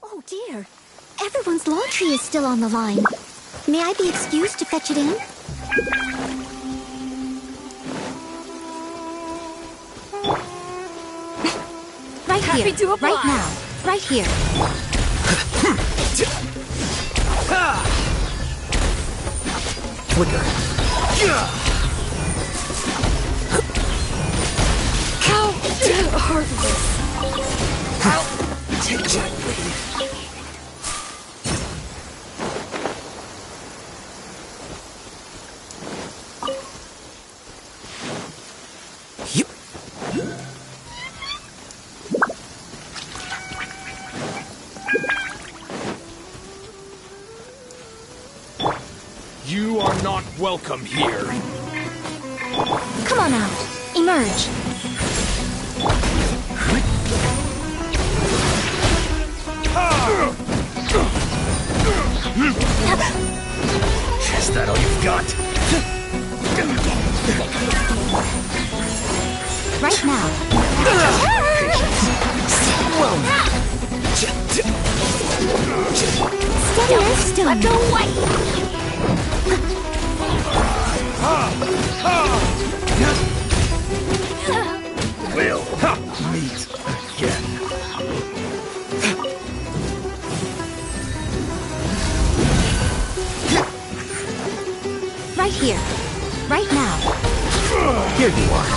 Oh dear. Everyone's laundry is still on the line. May I be excused to fetch it in? Right Happy here. to oblige. Right now. Right here. Flicker. How heartless. I'll take gently. You are not welcome here. Come on out. Emerge. Is that all you've got? Right now. Steady as stone. Let go away. We'll meet again. Right here. Right now. Here you are.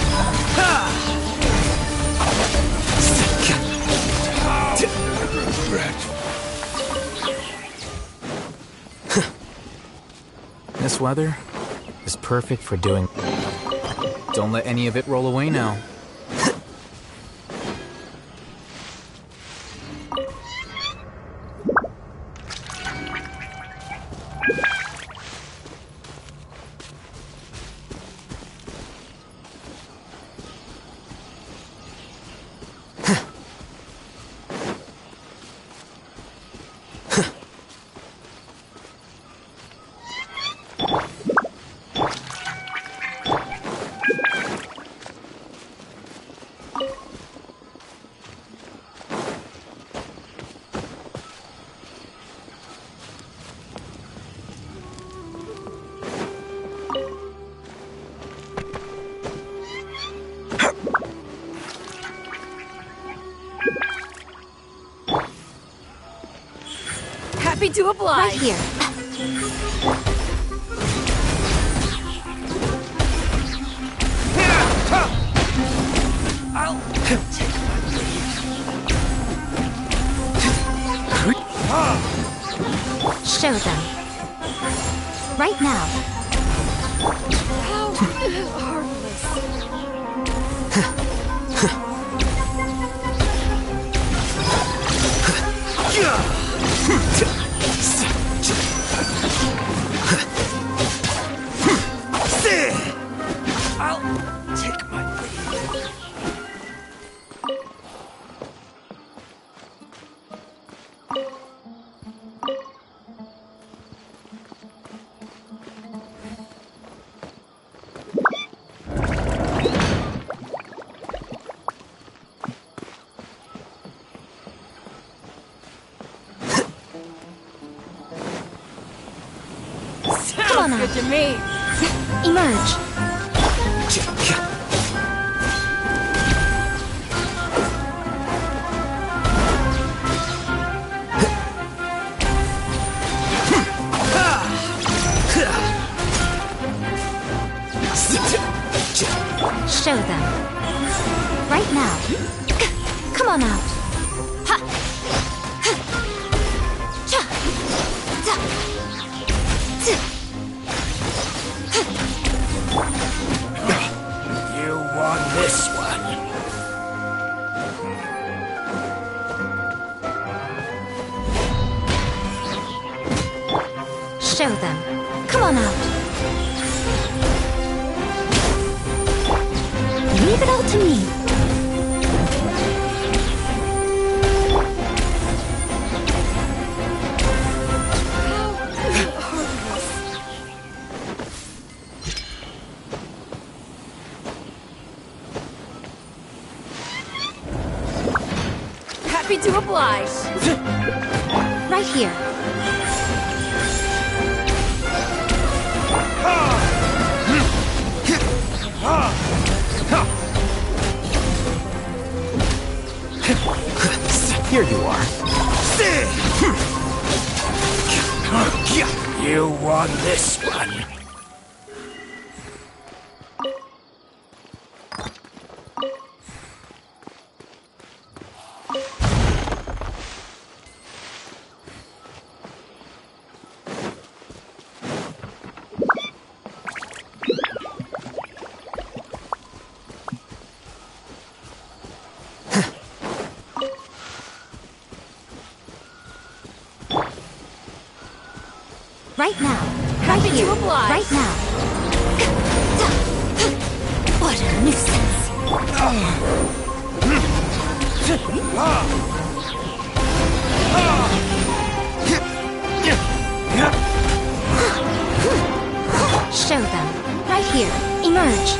This weather is perfect for doing. Don't let any of it roll away now. Happy to oblige. Right here. I'll take my leave. Show them. Right now. How heartless. I'll take my leave. Come on Sounds out. good to me. Emerge. Show them. Right now. Come on out. Ha! Cha! Ta! You won this one. Show them. Come on out. Leave it all to me. Happy to oblige. Right here. Here you are. You won this one. Right now. Happy to oblige. Right now. What a nuisance. Show them. Right here. Emerge.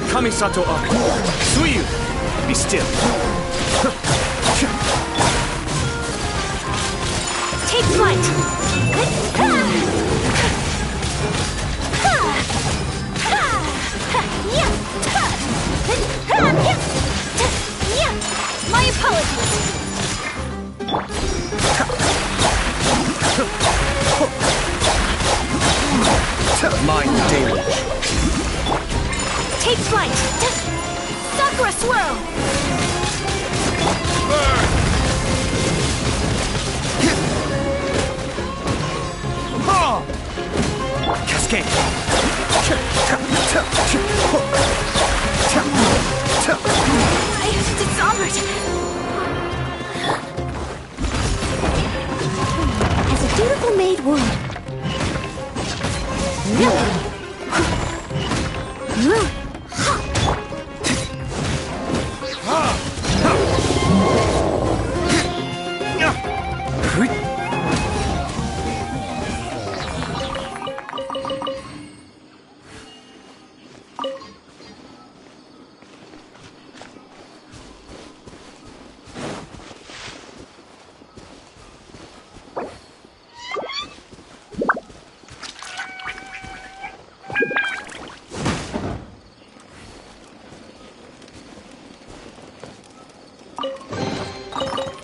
Kamisato up. Suiyu! Be still. Take flight! My apologies! Mind damage. Take flight! Sakura swirl! Cascade. Dishonored! As a dutiful maid would.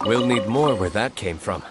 We'll need more where that came from.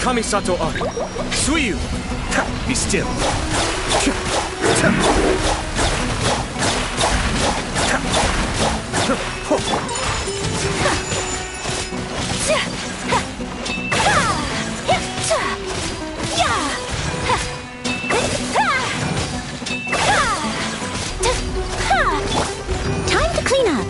Kamisato up. Suiyu! Be still. Time to clean up.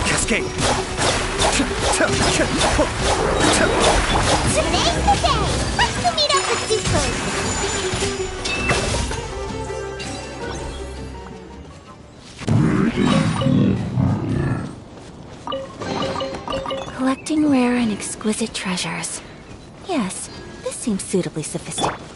Cascade. Today's the day! Let's go meet up with Sucrose! Collecting rare and exquisite treasures. Yes, this seems suitably sophisticated.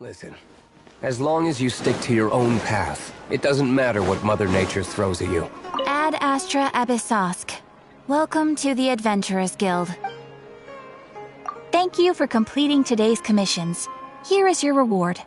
Listen, as long as you stick to your own path, it doesn't matter what Mother Nature throws at you. Ad Astra Abyssosk. Welcome to the Adventurers Guild. Thank you for completing today's commissions. Here is your reward.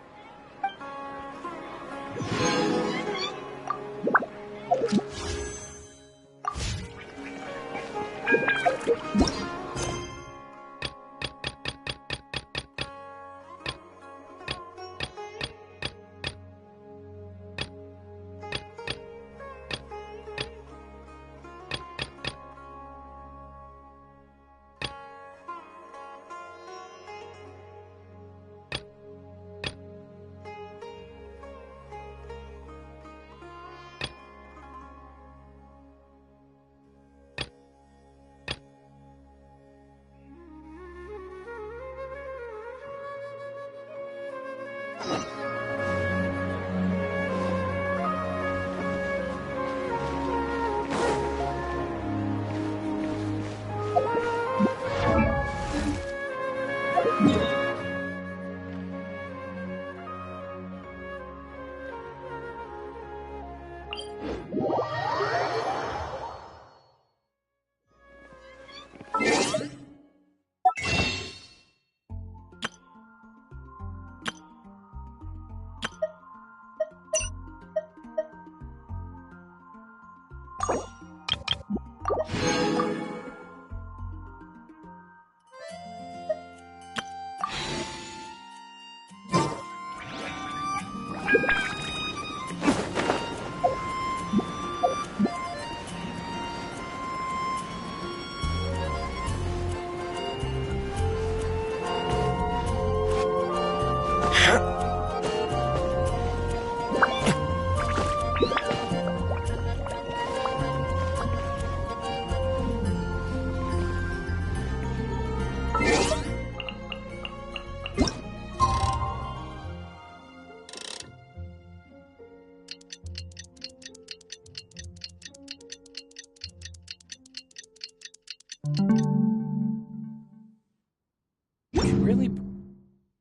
You should really bring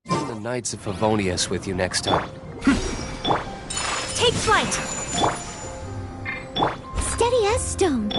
the Knights of Favonius with you next time. Take flight! Steady as stone.